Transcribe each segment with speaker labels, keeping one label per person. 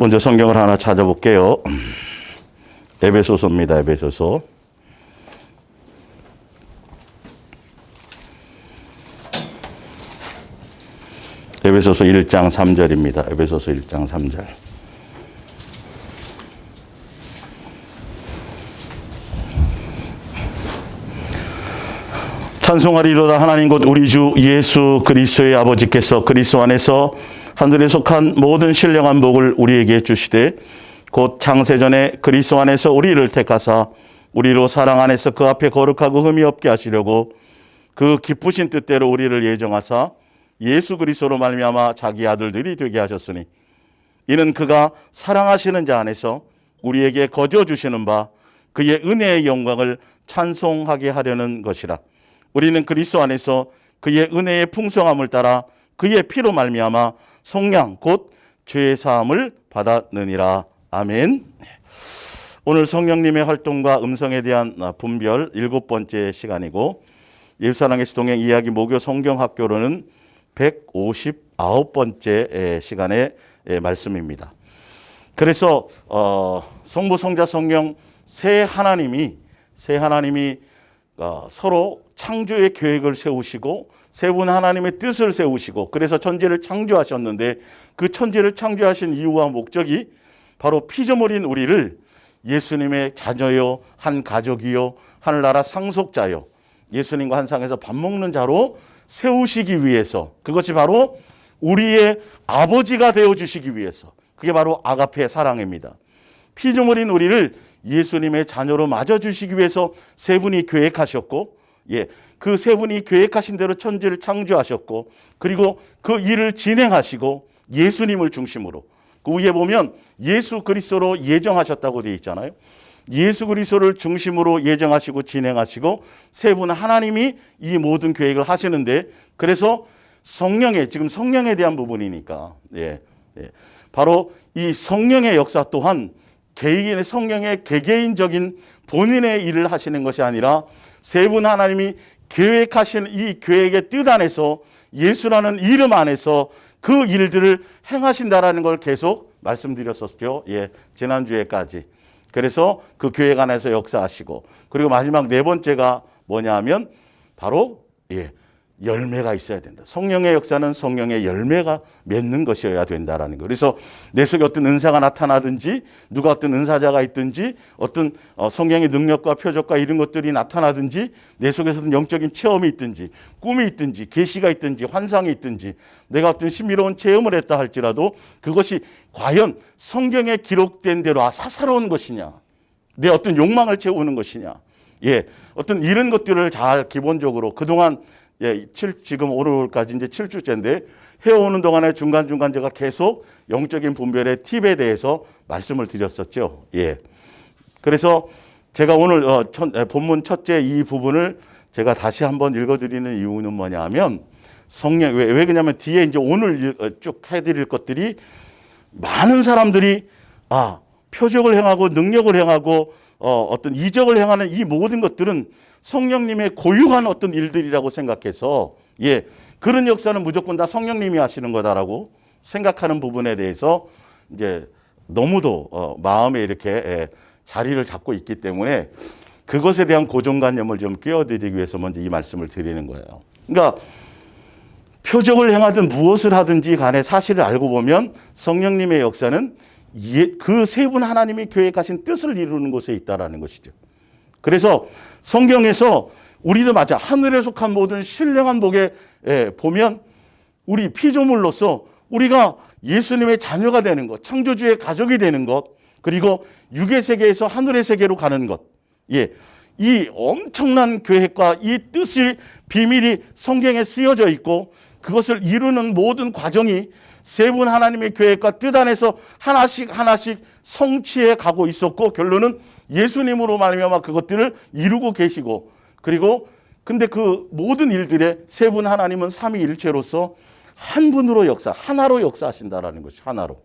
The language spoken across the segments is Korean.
Speaker 1: 먼저 성경을 하나 찾아볼게요. 에베소서입니다. 에베소서. 에베소서 1장 3절입니다. 에베소서 1장 3절. 찬송하리로다 하나님 곧 우리 주 예수 그리스도의 아버지께서 그리스도 안에서 하늘에 속한 모든 신령한 복을 우리에게 주시되 곧 창세전에 그리스도 안에서 우리를 택하사 우리로 사랑 안에서 그 앞에 거룩하고 흠이 없게 하시려고 그 기쁘신 뜻대로 우리를 예정하사 예수 그리스도로 말미암아 자기 아들들이 되게 하셨으니 이는 그가 사랑하시는 자 안에서 우리에게 거저 주시는 바 그의 은혜의 영광을 찬송하게 하려는 것이라. 우리는 그리스도 안에서 그의 은혜의 풍성함을 따라 그의 피로 말미암아 속량 곧 죄의 사함을 받았느니라. 아멘. 오늘 성령님의 활동과 음성에 대한 분별 7번째 시간이고 예루살렘 동행 이야기 모교 성경학교로는 159번째 시간의 말씀입니다. 그래서 성부, 성자, 성령 세 하나님이 서로 창조의 계획을 세우시고 세 분 하나님의 뜻을 세우시고 그래서 천지를 창조하셨는데 그 천지를 창조하신 이유와 목적이 바로 피조물인 우리를 예수님의 자녀요 한 가족이요 하늘나라 상속자요 예수님과 한 상에서 밥 먹는 자로 세우시기 위해서 그것이 바로 우리의 아버지가 되어주시기 위해서 그게 바로 아가페 사랑입니다. 피조물인 우리를 예수님의 자녀로 맞아주시기 위해서 세 분이 계획하셨고 그 세 분이 계획하신 대로 천지를 창조하셨고 그리고 그 일을 진행하시고 예수님을 중심으로 그 위에 보면 예수 그리스도로 예정하셨다고 되어 있잖아요. 예수 그리스도를 중심으로 예정하시고 진행하시고 세 분 하나님이 이 모든 계획을 하시는데 그래서 지금 성령에 대한 부분이니까 바로 이 성령의 역사 또한 개인의 성령의 개개인적인 본인의 일을 하시는 것이 아니라 세 분 하나님이 계획하신 이 계획의 뜻 안에서 예수라는 이름 안에서 그 일들을 행하신다라는 걸 계속 말씀드렸었죠. 지난주에까지. 그래서 그 계획 안에서 역사하시고 그리고 마지막 네 번째가 뭐냐 하면 바로 열매가 있어야 된다. 성령의 역사는 성령의 열매가 맺는 것이어야 된다라는 거. 그래서 내 속에 어떤 은사가 나타나든지 누가 어떤 은사자가 있든지 어떤 성령의 능력과 표적과 이런 것들이 나타나든지 내 속에서 어떤 영적인 체험이 있든지 꿈이 있든지 계시가 있든지 환상이 있든지 내가 어떤 신비로운 체험을 했다 할지라도 그것이 과연 성경에 기록된 대로 사사로운 것이냐 내 어떤 욕망을 채우는 것이냐 어떤 이런 것들을 잘 기본적으로 그동안 지금 오늘까지 이제 7주째인데 해오는 동안에 중간중간 제가 계속 영적인 분별의 팁에 대해서 말씀을 드렸었죠. 그래서 제가 오늘 본문 첫째 이 부분을 제가 다시 한번 읽어드리는 이유는 뭐냐 하면 성령, 왜 그러냐면 뒤에 이제 오늘 쭉 해드릴 것들이 많은 사람들이 표적을 행하고 능력을 행하고 어떤 이적을 행하는 이 모든 것들은 성령님의 고유한 어떤 일들이라고 생각해서 그런 역사는 무조건 다 성령님이 하시는 거다라고 생각하는 부분에 대해서 이제 너무도 마음에 이렇게 자리를 잡고 있기 때문에 그것에 대한 고정관념을 좀 끼워드리기 위해서 먼저 이 말씀을 드리는 거예요. 그러니까 표적을 행하든 무엇을 하든지 간에 사실을 알고 보면 성령님의 역사는 그 세 분 하나님이 계획하신 뜻을 이루는 곳에 있다라는 것이죠. 그래서 성경에서 우리도 맞아 하늘에 속한 모든 신령한 복에 보면 우리 피조물로서 우리가 예수님의 자녀가 되는 것, 창조주의 가족이 되는 것, 그리고 육의 세계에서 하늘의 세계로 가는 것, 이 엄청난 계획과 이 뜻이 비밀이 성경에 쓰여져 있고 그것을 이루는 모든 과정이 세 분 하나님의 계획과 뜻 안에서 하나씩 성취해 가고 있었고 결론은 예수님으로 말미암아 그것들을 이루고 계시고 그리고 근데 그 모든 일들에 세 분 하나님은 삼위일체로서 한 분으로 하나로 역사하신다라는 것이 하나로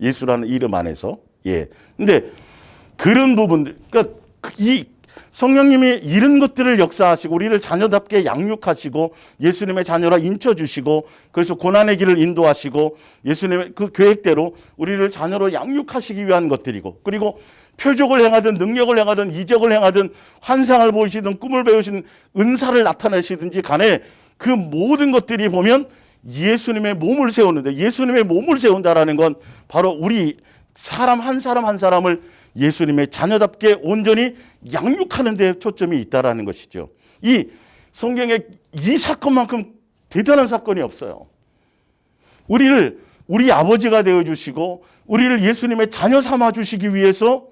Speaker 1: 예수라는 이름 안에서 근데 그런 부분들 그러니까 이 성령님이 이런 것들을 역사하시고 우리를 자녀답게 양육하시고 예수님의 자녀라 인쳐주시고 그래서 고난의 길을 인도하시고 예수님의 그 계획대로 우리를 자녀로 양육하시기 위한 것들이고 그리고 표적을 행하든 능력을 행하든 이적을 행하든 환상을 보이시든 꿈을 배우시든 은사를 나타내시든지 간에 그 모든 것들이 보면 예수님의 몸을 세우는데 예수님의 몸을 세운다라는 건 바로 우리 사람 한 사람을 예수님의 자녀답게 온전히 양육하는 데 초점이 있다라는 것이죠. 이 성경에 이 사건만큼 대단한 사건이 없어요. 우리를 우리 아버지가 되어주시고 우리를 예수님의 자녀 삼아주시기 위해서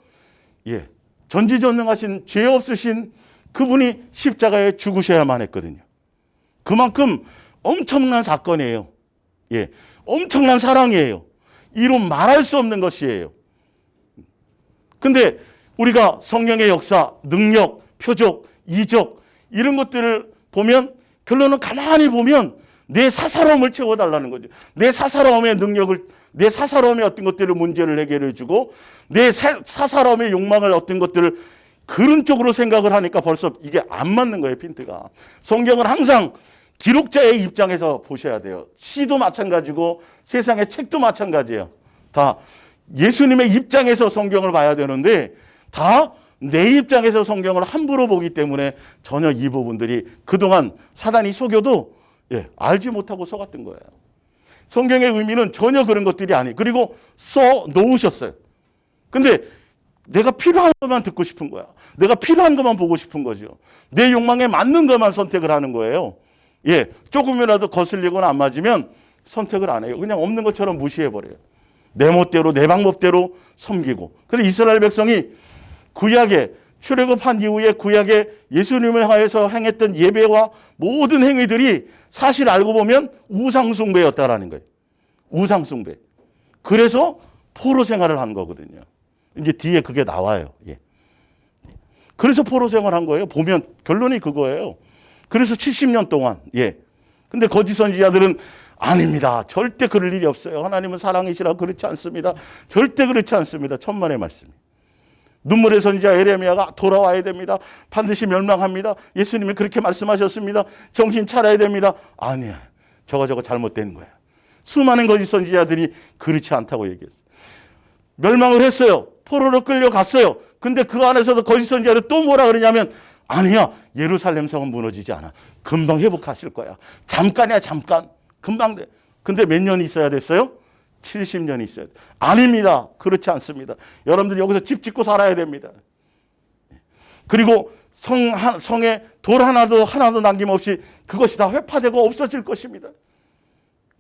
Speaker 1: 전지전능하신 죄 없으신 그분이 십자가에 죽으셔야만 했거든요. 그만큼 엄청난 사건이에요. 엄청난 사랑이에요. 이로 말할 수 없는 것이에요. 근데 우리가 성령의 역사, 능력, 표적, 이적 이런 것들을 보면 결론은 가만히 보면 내 사사로움을 채워달라는 거죠. 내 사사로움의 능력을, 내 사사로움의 어떤 것들을 문제를 해결해 주고 내 사사로움의 욕망을 어떤 것들을 그런 쪽으로 생각을 하니까 벌써 이게 안 맞는 거예요, 핀트가. 성경은 항상 기록자의 입장에서 보셔야 돼요. 시도 마찬가지고 세상의 책도 마찬가지예요. 다 예수님의 입장에서 성경을 봐야 되는데 다 내 입장에서 성경을 함부로 보기 때문에 전혀 이 부분들이 그동안 사단이 속여도 알지 못하고 속았던 거예요. 성경의 의미는 전혀 그런 것들이 아니에요. 그리고 써 놓으셨어요. 근데 내가 필요한 것만 듣고 싶은 거야. 내가 필요한 것만 보고 싶은 거죠. 내 욕망에 맞는 것만 선택을 하는 거예요. 조금이라도 거슬리거나 안 맞으면 선택을 안 해요. 그냥 없는 것처럼 무시해버려요. 내 멋대로 내 방법대로 섬기고. 그래서 이스라엘 백성이 구약에 출애굽한 이후에 구약에 예수님을 하여서 행했던 예배와 모든 행위들이 사실 알고 보면 우상숭배였다라는 거예요. 우상숭배. 그래서 포로 생활을 한 거거든요. 이제 뒤에 그게 나와요. 그래서 포로 생활한 거예요. 보면 결론이 그거예요. 그래서 70년 동안. 근데 거짓 선지자들은 아닙니다. 절대 그럴 일이 없어요. 하나님은 사랑이시라 그렇지 않습니다. 절대 그렇지 않습니다. 천만의 말씀. 눈물의 선지자 에레미야가 돌아와야 됩니다. 반드시 멸망합니다. 예수님이 그렇게 말씀하셨습니다. 정신 차려야 됩니다. 아니야. 저거 잘못된 거야. 수많은 거짓 선지자들이 그렇지 않다고 얘기했어요. 멸망을 했어요. 포로로 끌려갔어요. 근데 그 안에서도 거짓 선지자들 또 뭐라 그러냐면 아니야. 예루살렘 성은 무너지지 않아. 금방 회복하실 거야. 잠깐이야 잠깐. 금방 돼. 근데 몇 년이 있어야 됐어요? 70년이 있어야 돼. 아닙니다. 그렇지 않습니다. 여러분들 여기서 집 짓고 살아야 됩니다. 그리고 성에 돌 하나도 남김없이 그것이 다 회파되고 없어질 것입니다.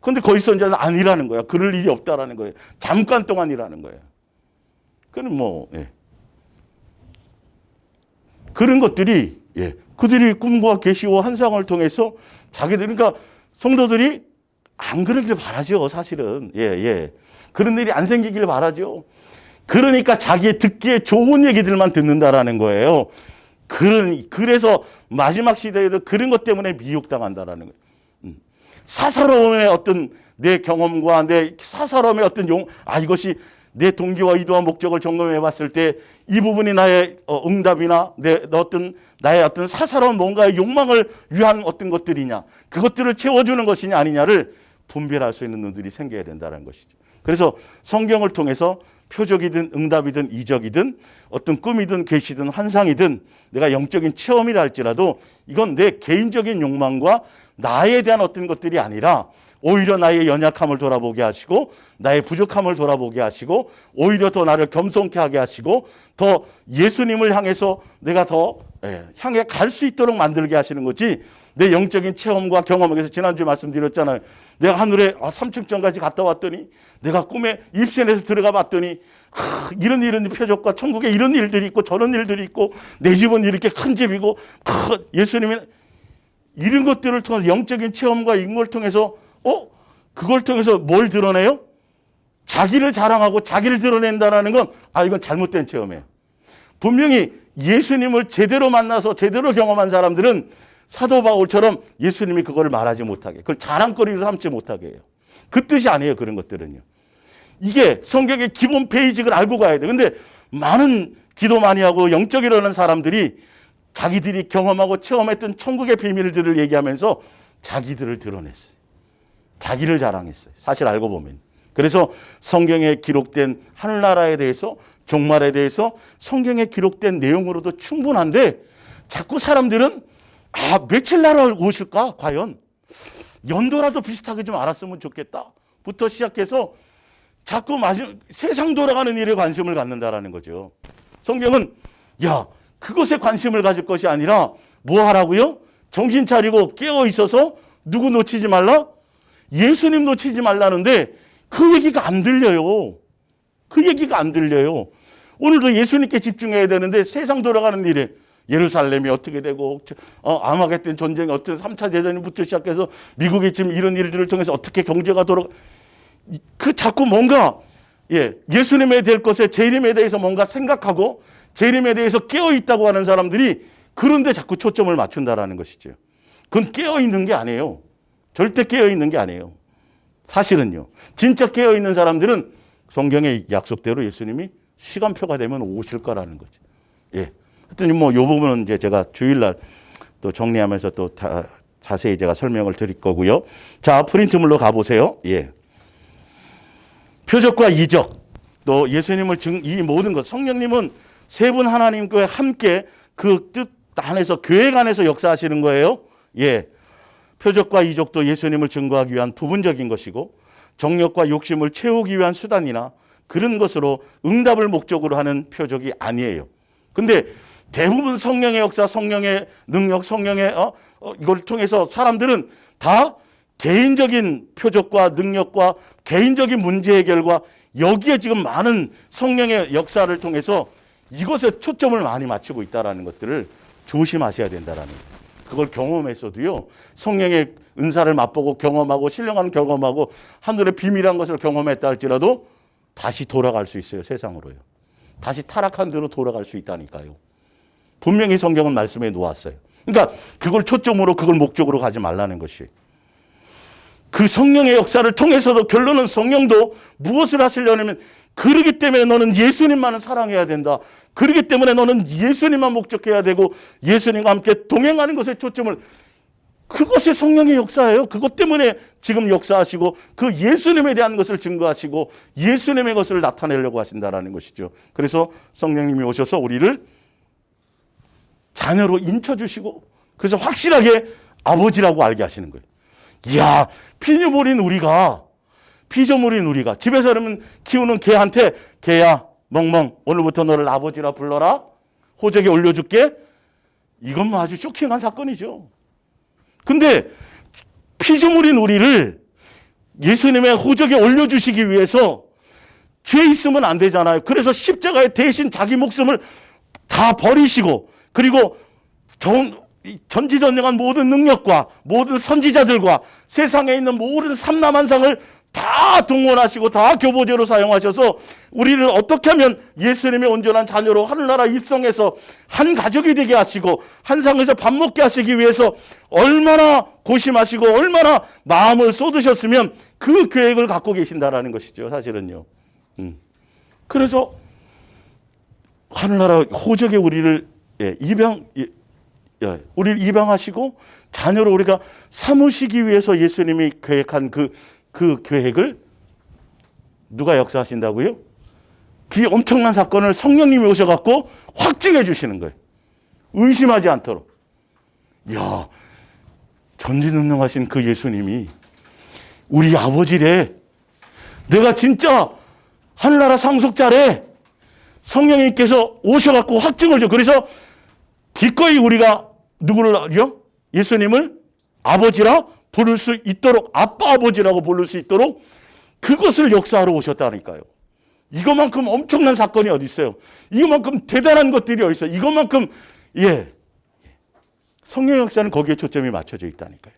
Speaker 1: 그런데 거짓 선지자는 아니라는 거야. 그럴 일이 없다라는 거예요. 잠깐 동안이라는 거예요. 그럼 그런 것들이 그들이 꿈과 계시와 환상을 통해서 그러니까 성도들이 안 그러길 바라죠, 사실은. 그런 일이 안 생기길 바라죠. 그러니까 자기의 듣기에 좋은 얘기들만 듣는다라는 거예요. 그래서 마지막 시대에도 그런 것 때문에 미혹당한다라는 거예요. 사사로움의 어떤 내 경험과 내 사사로움의 어떤 이것이 내 동기와 의도와 목적을 점검해 봤을 때 이 부분이 나의 응답이나 나의 어떤 사사로운 뭔가의 욕망을 위한 어떤 것들이냐, 그것들을 채워주는 것이냐 아니냐를 분별할 수 있는 눈들이 생겨야 된다는 것이죠. 그래서 성경을 통해서 표적이든 응답이든 이적이든 어떤 꿈이든 계시든 환상이든 내가 영적인 체험이라 할지라도 이건 내 개인적인 욕망과 나에 대한 어떤 것들이 아니라 오히려 나의 연약함을 돌아보게 하시고 나의 부족함을 돌아보게 하시고 오히려 더 나를 겸손케 하게 하시고 더 예수님을 향해서 내가 더 향해 갈 수 있도록 만들게 하시는 거지. 내 영적인 체험과 경험을 해서 지난주에 말씀드렸잖아요. 내가 하늘에 3층까지 갔다 왔더니 내가 꿈에 입신에서 들어가 봤더니 이런 표적과 천국에 이런 일들이 있고 저런 일들이 있고 내 집은 이렇게 큰 집이고 예수님이 이런 것들을 통해서 영적인 체험과 인걸 통해서 그걸 통해서 뭘 드러내요? 자기를 자랑하고 자기를 드러낸다는 건 이건 잘못된 체험이에요. 분명히 예수님을 제대로 만나서 제대로 경험한 사람들은 사도 바울처럼 예수님이 그걸 말하지 못하게, 그걸 자랑거리로 삼지 못하게 해요. 그 뜻이 아니에요, 그런 것들은요. 이게 성경의 기본 베이직을 알고 가야 돼요. 근데 많은 기도 많이 하고 영적이라는 사람들이 자기들이 경험하고 체험했던 천국의 비밀들을 얘기하면서 자기들을 드러냈어요. 자기를 자랑했어요. 사실 알고 보면. 그래서 성경에 기록된 하늘나라에 대해서, 종말에 대해서 성경에 기록된 내용으로도 충분한데 자꾸 사람들은 며칠 나라 오실까? 과연 연도라도 비슷하게 좀 알았으면 좋겠다 부터 시작해서 자꾸 세상 돌아가는 일에 관심을 갖는다라는 거죠. 성경은 그것에 관심을 가질 것이 아니라 뭐 하라고요? 정신 차리고 깨어 있어서 누구 놓치지 말라? 예수님 놓치지 말라는데 그 얘기가 안 들려요. 그 얘기가 안 들려요. 오늘도 예수님께 집중해야 되는데 세상 돌아가는 일에 예루살렘이 어떻게 되고 아마겟돈 전쟁이 어떻게 3차 대전부터 시작해서 미국이 지금 이런 일들을 통해서 어떻게 경제가 자꾸 뭔가 예수님에 대할 것에 재림에 대해서 뭔가 생각하고 재림에 대해서 깨어 있다고 하는 사람들이 그런데 자꾸 초점을 맞춘다라는 것이죠. 그건 깨어 있는 게 아니에요. 절대 깨어 있는 게 아니에요. 사실은요. 진짜 깨어 있는 사람들은 성경의 약속대로 예수님이 시간표가 되면 오실 거라는 거죠. 하여튼 이 부분은 이제 제가 주일날 또 정리하면서 또 자세히 제가 설명을 드릴 거고요. 자, 프린트물로 가보세요. 표적과 이적, 또 예수님을 이 모든 것, 성령님은 세 분 하나님과 함께 그 뜻 안에서, 계획 안에서 역사하시는 거예요. 표적과 이적도 예수님을 증거하기 위한 부분적인 것이고 정욕과 욕심을 채우기 위한 수단이나 그런 것으로 응답을 목적으로 하는 표적이 아니에요. 근데 대부분 성령의 역사, 성령의 능력, 성령의 이걸 통해서 사람들은 다 개인적인 표적과 능력과 개인적인 문제 해결과 여기에 지금 많은 성령의 역사를 통해서 이것에 초점을 많이 맞추고 있다는 것들을 조심하셔야 된다는 거예요. 그걸 경험했어도요. 성령의 은사를 맛보고 경험하고 신령한 경험하고 하늘의 비밀한 것을 경험했다 할지라도 다시 돌아갈 수 있어요. 세상으로요. 다시 타락한 대로 돌아갈 수 있다니까요. 분명히 성경은 말씀해 놓았어요. 그러니까 그걸 초점으로 그걸 목적으로 가지 말라는 것이. 그 성령의 역사를 통해서도 결론은 성령도 무엇을 하시려냐면 그러기 때문에 너는 예수님만을 사랑해야 된다. 그러기 때문에 너는 예수님만 목적해야 되고 예수님과 함께 동행하는 것에 초점을 그것이 성령의 역사예요. 그것 때문에 지금 역사하시고 그 예수님에 대한 것을 증거하시고 예수님의 것을 나타내려고 하신다라는 것이죠. 그래서 성령님이 오셔서 우리를 자녀로 인쳐주시고 그래서 확실하게 아버지라고 알게 하시는 거예요. 이야, 피조물인 우리가 집에서 그러면 키우는 개한테 개야 멍멍 오늘부터 너를 아버지라 불러라. 호적에 올려줄게. 이건 아주 쇼킹한 사건이죠. 근데 피조물인 우리를 예수님의 호적에 올려주시기 위해서 죄 있으면 안 되잖아요. 그래서 십자가에 대신 자기 목숨을 다 버리시고 그리고 전지전능한 모든 능력과 모든 선지자들과 세상에 있는 모든 삼라만상을 다 동원하시고 다 교보제로 사용하셔서 우리를 어떻게 하면 예수님의 온전한 자녀로 하늘나라 입성해서 한 가족이 되게 하시고 한 상에서 밥 먹게 하시기 위해서 얼마나 고심하시고 얼마나 마음을 쏟으셨으면 그 계획을 갖고 계신다라는 것이죠. 사실은요. 그래서 하늘나라 호적에 우리를 우리를 입양하시고 자녀로 우리가 삼으시기 위해서 예수님이 계획한 그 계획을 누가 역사하신다고요? 그 엄청난 사건을 성령님이 오셔갖고 확증해 주시는 거예요. 의심하지 않도록. 이야, 전지전능하신 그 예수님이 우리 아버지래. 내가 진짜 하늘나라 상속자래. 성령님께서 오셔갖고 확증을 줘. 그래서 기꺼이 우리가 누구를 알죠? 예수님을 아버지라 부를 수 있도록 아빠 아버지라고 부를 수 있도록 그것을 역사하러 오셨다니까요. 이것만큼 엄청난 사건이 어디 있어요? 이것만큼 대단한 것들이 어디 있어요? 이것만큼 성령 역사는 거기에 초점이 맞춰져 있다니까요.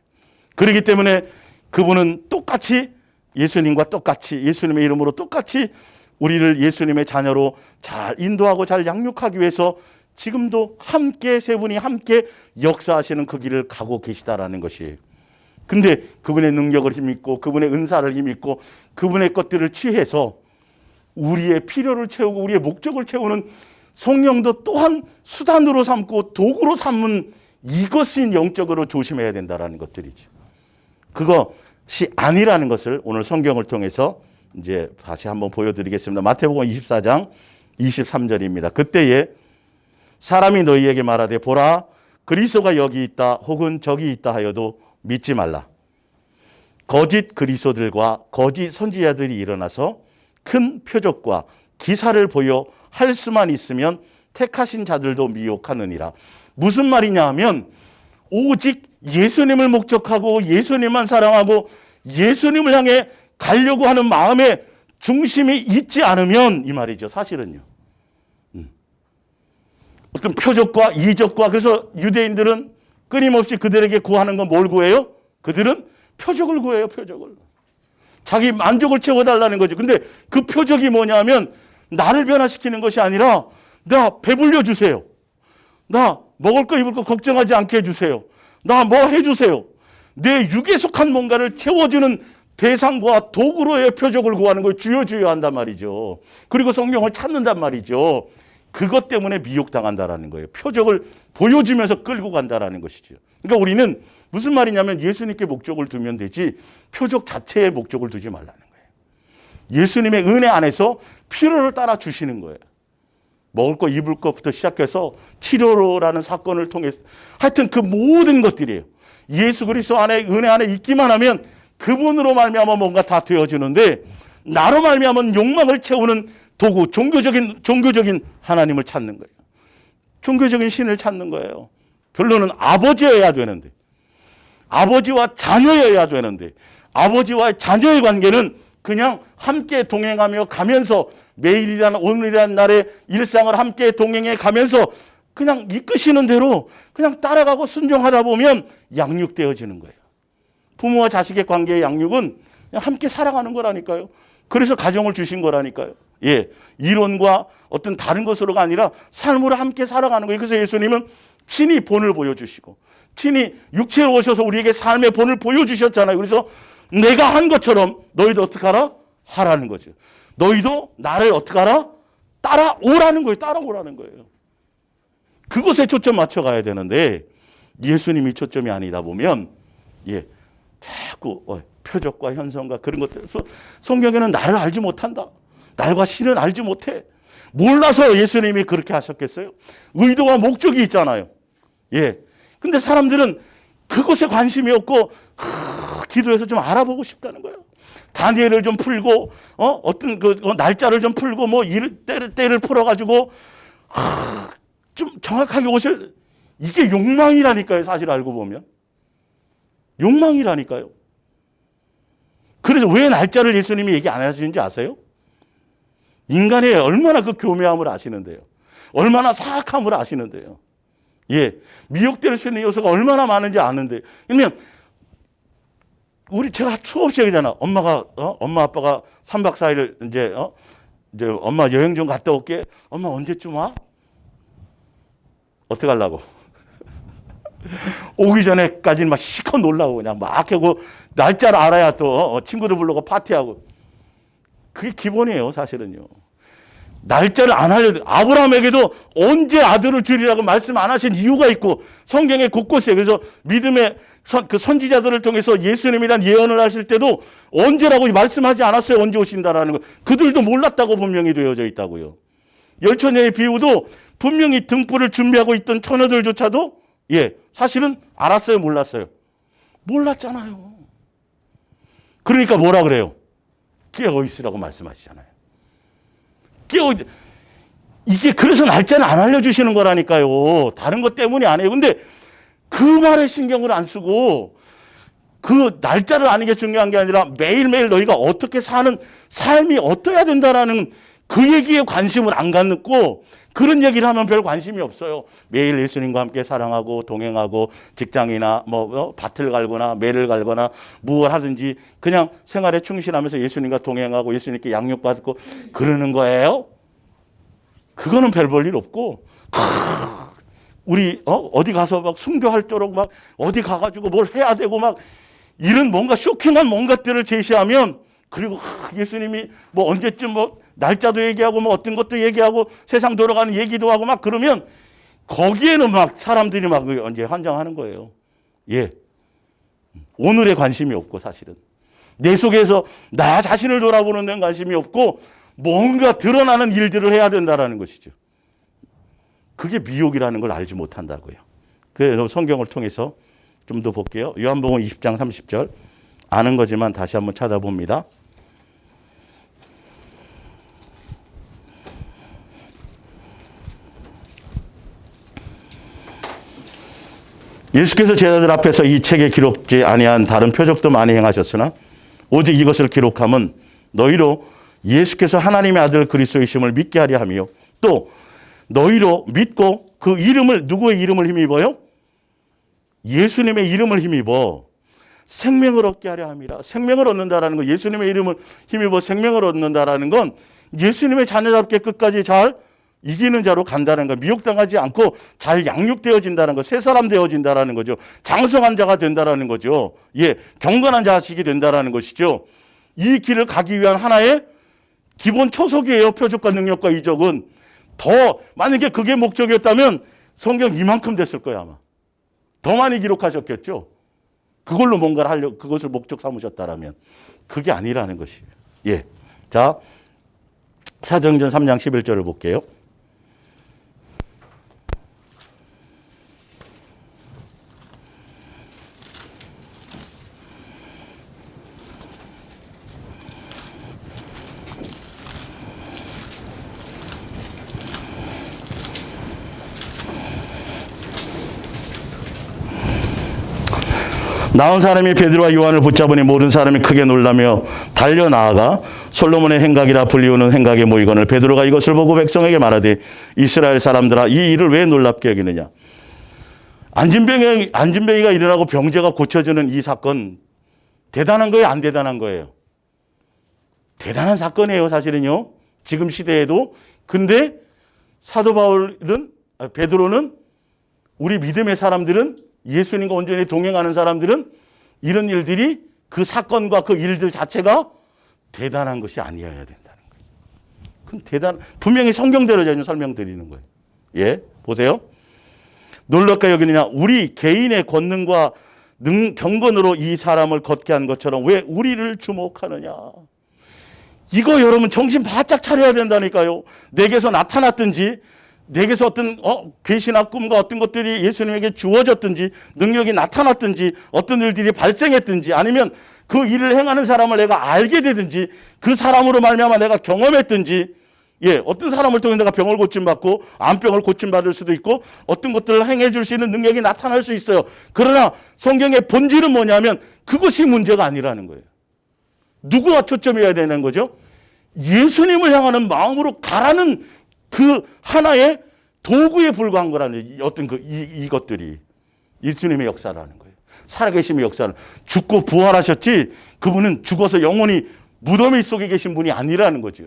Speaker 1: 그렇기 때문에 그분은 똑같이 예수님과 똑같이 예수님의 이름으로 똑같이 우리를 예수님의 자녀로 잘 인도하고 잘 양육하기 위해서 지금도 함께 세 분이 함께 역사하시는 그 길을 가고 계시다라는 것이에요. 근데 그분의 능력을 힘입고 그분의 은사를 힘입고 그분의 것들을 취해서 우리의 필요를 채우고 우리의 목적을 채우는 성령도 또한 수단으로 삼고 도구로 삼는 이것이 영적으로 조심해야 된다라는 것들이죠. 그것이 아니라는 것을 오늘 성경을 통해서 이제 다시 한번 보여드리겠습니다. 마태복음 24장 23절입니다. 그때에 사람이 너희에게 말하되 보라 그리스도가 여기 있다 혹은 저기 있다 하여도 믿지 말라. 거짓 그리스도들과 거짓 선지자들이 일어나서 큰 표적과 기사를 보여 할 수만 있으면 택하신 자들도 미혹하느니라. 무슨 말이냐 하면 오직 예수님을 목적하고 예수님만 사랑하고 예수님을 향해 가려고 하는 마음의 중심이 있지 않으면 이 말이죠. 사실은요. 어떤 표적과 이적과 그래서 유대인들은 끊임없이 그들에게 구하는 건 뭘 구해요? 그들은 표적을 구해요. 표적을. 자기 만족을 채워달라는 거죠. 근데 그 표적이 뭐냐면 나를 변화시키는 것이 아니라 나 배불려 주세요. 나 먹을 거 입을 거 걱정하지 않게 해주세요. 나 뭐 해주세요. 내 육에 속한 뭔가를 채워주는 대상과 도구로의 표적을 구하는 걸 주여 한단 말이죠. 그리고 성경을 찾는단 말이죠. 그것 때문에 미혹당한다라는 거예요. 표적을 보여주면서 끌고 간다라는 것이죠. 그러니까 우리는 무슨 말이냐면 예수님께 목적을 두면 되지 표적 자체에 목적을 두지 말라는 거예요. 예수님의 은혜 안에서 필요를 따라 주시는 거예요. 먹을 거 입을 것부터 시작해서 치료라는 사건을 통해서 하여튼 그 모든 것들이에요. 예수 그리스도 안에 은혜 안에 있기만 하면 그분으로 말미암아 뭔가 다 되어지는데 나로 말미암아 욕망을 채우는 도구 종교적인 하나님을 찾는 거예요. 종교적인 신을 찾는 거예요. 결론은 아버지여야 되는데 아버지와 자녀여야 되는데 아버지와 자녀의 관계는 그냥 함께 동행하며 가면서 매일이라는 오늘이라는 날의 일상을 함께 동행해 가면서 그냥 이끄시는 대로 그냥 따라가고 순종하다 보면 양육되어지는 거예요. 부모와 자식의 관계의 양육은 그냥 함께 살아가는 거라니까요. 그래서 가정을 주신 거라니까요. 예, 이론과 어떤 다른 것으로가 아니라 삶으로 함께 살아가는 거예요. 그래서 예수님은 친히 본을 보여주시고 친히 육체로 오셔서 우리에게 삶의 본을 보여주셨잖아요. 그래서 내가 한 것처럼 너희도 어떻게 하라? 하라는 거죠. 너희도 나를 어떻게 하라? 따라오라는 거예요. 따라오라는 거예요. 그것에 초점 맞춰가야 되는데 예수님이 초점이 아니다 보면 자꾸 표적과 현상과 그런 것들. 성경에는 나를 알지 못한다. 날과 신을 알지 못해. 몰라서 예수님이 그렇게 하셨겠어요? 의도와 목적이 있잖아요. 근데 사람들은 그것에 관심이 없고 기도해서 좀 알아보고 싶다는 거예요. 다니엘을 좀 풀고 어떤 그 날짜를 좀 풀고 뭐 때를 풀어가지고 좀 정확하게 오실 이게 욕망이라니까요. 사실 알고 보면 욕망이라니까요. 그래서 왜 날짜를 예수님이 얘기 안 하시는지 아세요? 인간의 얼마나 그 교묘함을 아시는데요. 얼마나 사악함을 아시는데요. 미혹될 수 있는 요소가 얼마나 많은지 아는데. 그러면 제가 수없이 얘기잖아. 엄마 아빠가 3박 4일 이제 엄마 여행 좀 갔다 올게. 엄마 언제쯤 와? 어떻게 하려고? 오기 전에까지는 막 시커 놀라고 그냥 막 하고 날짜를 알아야 또 친구들 불러고 파티하고. 그게 기본이에요, 사실은요. 날짜를 안 알려도 아브라함에게도 언제 아들을 주리라고 말씀 안 하신 이유가 있고 성경의 곳곳에 그래서 믿음의 그 선지자들을 통해서 예수님에 대한 예언을 하실 때도 언제라고 말씀하지 않았어요. 언제 오신다라는 거. 그들도 몰랐다고 분명히 되어져 있다고요. 열처녀의 비유도 분명히 등불을 준비하고 있던 처녀들조차도 사실은 알았어요, 몰랐어요? 몰랐잖아요. 그러니까 뭐라 그래요? 깨어 있으라고 말씀하시잖아요. 이게 그래서 날짜는 안 알려주시는 거라니까요. 다른 것 때문이 아니에요. 근데 그 말에 신경을 안 쓰고 그 날짜를 아는 게 중요한 게 아니라 매일매일 너희가 어떻게 사는 삶이 어떠해야 된다라는 그 얘기에 관심을 안 갖고 그런 얘기를 하면 별 관심이 없어요. 매일 예수님과 함께 사랑하고 동행하고 직장이나 밭을 갈거나 매를 갈거나 무엇 하든지 그냥 생활에 충실하면서 예수님과 동행하고 예수님께 양육받고 그러는 거예요. 그거는 별 볼 일 없고 우리 어디 가서 막 순교할 도록 막 어디 가가지고 뭘 해야 되고 막 이런 뭔가 쇼킹한 뭔가들을 제시하면 그리고 예수님이 뭐 언제쯤 날짜도 얘기하고 뭐 어떤 것도 얘기하고 세상 돌아가는 얘기도 하고 막 그러면 거기에는 막 사람들이 막 이제 환장하는 거예요. 예. 오늘에 관심이 없고 사실은. 내 속에서 나 자신을 돌아보는 데는 관심이 없고 뭔가 드러나는 일들을 해야 된다는 것이죠. 그게 미혹이라는 걸 알지 못한다고요. 그래서 성경을 통해서 좀 더 볼게요. 요한복음 20장 30절. 아는 거지만 다시 한번 찾아봅니다. 예수께서 제자들 앞에서 이 책에 기록지 아니한 다른 표적도 많이 행하셨으나 오직 이것을 기록함은 너희로 예수께서 하나님의 아들 그리스도이심을 믿게 하려 하며 또 너희로 믿고 그 이름을 누구의 이름을 힘입어요? 예수님의 이름을 힘입어 생명을 얻게 하려 함이라. 생명을 얻는다라는 거, 예수님의 이름을 힘입어 생명을 얻는다라는 건 예수님의 자녀답게 끝까지 잘 이기는 자로 간다는 거, 미혹당하지 않고 잘 양육되어진다는 거, 새 사람 되어진다라는 거죠. 장성한 자가 된다라는 거죠. 예, 경건한 자식이 된다라는 것이죠. 이 길을 가기 위한 하나의 기본 초석이에요. 표적과 능력과 이적은. 더 만약에 그게 목적이었다면 성경 이만큼 됐을 거예요 아마. 더 많이 기록하셨겠죠. 그걸로 뭔가를 하려고 그것을 목적 삼으셨다라면 그게 아니라는 것이에요. 예, 자 사도행전 3장 11절을 볼게요. 나온 사람이 베드로와 요한을 붙잡으니 모든 사람이 크게 놀라며 달려나아가 솔로몬의 행각이라 불리우는 행각에 모이거늘 베드로가 이것을 보고 백성에게 말하되 이스라엘 사람들아 이 일을 왜 놀랍게 여기느냐. 안진뱅이가 일어나고 병자가 고쳐지는 이 사건 대단한 거예요, 안 대단한 거예요? 대단한 사건이에요, 사실은요. 지금 시대에도. 근데 사도 바울은, 베드로는, 우리 믿음의 사람들은, 예수님과 온전히 동행하는 사람들은 이런 일들이 그 사건과 그 일들 자체가 대단한 것이 아니어야 된다는 거예요. 그건 분명히 성경대로 제가 설명드리는 거예요. 예, 보세요. 놀랍게 여기느냐. 우리 개인의 권능과 경건으로 이 사람을 걷게 한 것처럼 왜 우리를 주목하느냐. 이거 여러분 정신 바짝 차려야 된다니까요. 내게서 나타났든지 내게서 어떤 계시나 꿈과 어떤 것들이 예수님에게 주어졌든지 능력이 나타났든지 어떤 일들이 발생했든지 아니면 그 일을 행하는 사람을 내가 알게 되든지 그 사람으로 말미암아 내가 경험했든지 예, 어떤 사람을 통해 내가 병을 고침받고 암병을 고침받을 수도 있고 어떤 것들을 행해 줄 수 있는 능력이 나타날 수 있어요. 그러나 성경의 본질은 뭐냐면 그것이 문제가 아니라는 거예요. 누구가 초점이어야 되는 거죠? 예수님을 향하는 마음으로 가라는 그 하나의 도구에 불과한 거라는 어떤 이것들이 예수님의 역사라는 거예요. 살아계심의 역사는 죽고 부활하셨지 그분은 죽어서 영원히 무덤 속에 계신 분이 아니라는 거죠.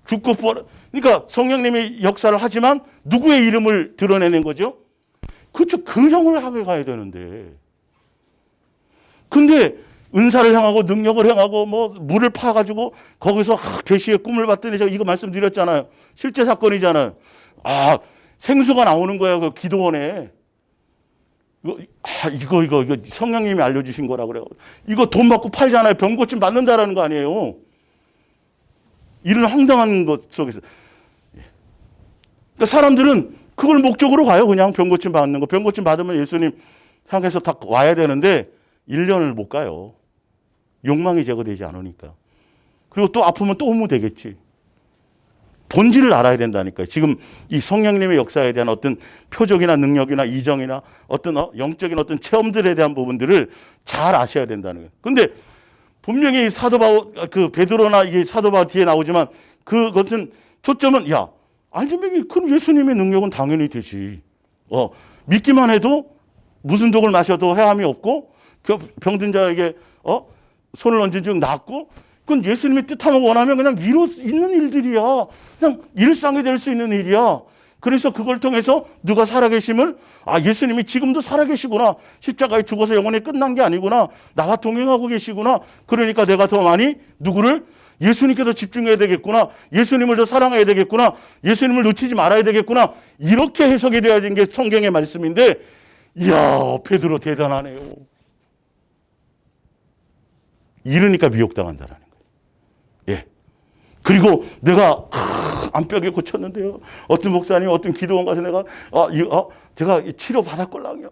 Speaker 1: 죽고 부활, 그러니까 성령님이 역사를 하지만 누구의 이름을 드러내는 거죠? 그렇죠. 그 형을 향해 가야 되는데. 근데 은사를 향하고 능력을 향하고 뭐 물을 파가지고 거기서 계시의 꿈을 봤더니 제가 이거 말씀드렸잖아요. 실제 사건이잖아요. 아, 생수가 나오는 거예요. 그 기도원에. 이거 성령님이 알려주신 거라 그래요. 이거 돈 받고 팔잖아요. 병 고침 받는다라는 거 아니에요. 이런 황당한 것 속에서. 그러니까 사람들은 그걸 목적으로 가요. 그냥 병 고침 받는 거. 병 고침 받으면 예수님 향해서 다 와야 되는데 1년을 못 가요. 욕망이 제거되지 않으니까. 그리고 또 아프면 또 오면 되겠지. 본질을 알아야 된다니까요. 지금 이 성령님의 역사에 대한 어떤 표적이나 능력이나 이정이나 어떤 영적인 어떤 체험들에 대한 부분들을 잘 아셔야 된다는 거예요. 근데 분명히 사도 바울, 그 베드로나 이게 사도 바울 뒤에 나오지만 그것은 초점은 안진뱅이 그럼 예수님의 능력은 당연히 되지. 믿기만 해도 무슨 독을 마셔도 해함이 없고 병든 자에게 손을 얹은 즉 낫고 그건 예수님이 뜻하면 원하면 그냥 이루 있는 일들이야. 그냥 일상이 될 수 있는 일이야. 그래서 그걸 통해서 누가 살아계심을 예수님이 지금도 살아계시구나. 십자가에 죽어서 영원히 끝난 게 아니구나. 나와 동행하고 계시구나. 그러니까 내가 더 많이 누구를 예수님께 더 집중해야 되겠구나. 예수님을 더 사랑해야 되겠구나. 예수님을 놓치지 말아야 되겠구나. 이렇게 해석이 되어야 되는 게 성경의 말씀인데, 이야, 베드로 대단하네요. 이러니까 미혹당한다라는 거예요. 예. 그리고 내가 안벽에 고쳤는데요. 어떤 목사님, 어떤 기도원 가서 내가 제가 치료 받았걸랑요.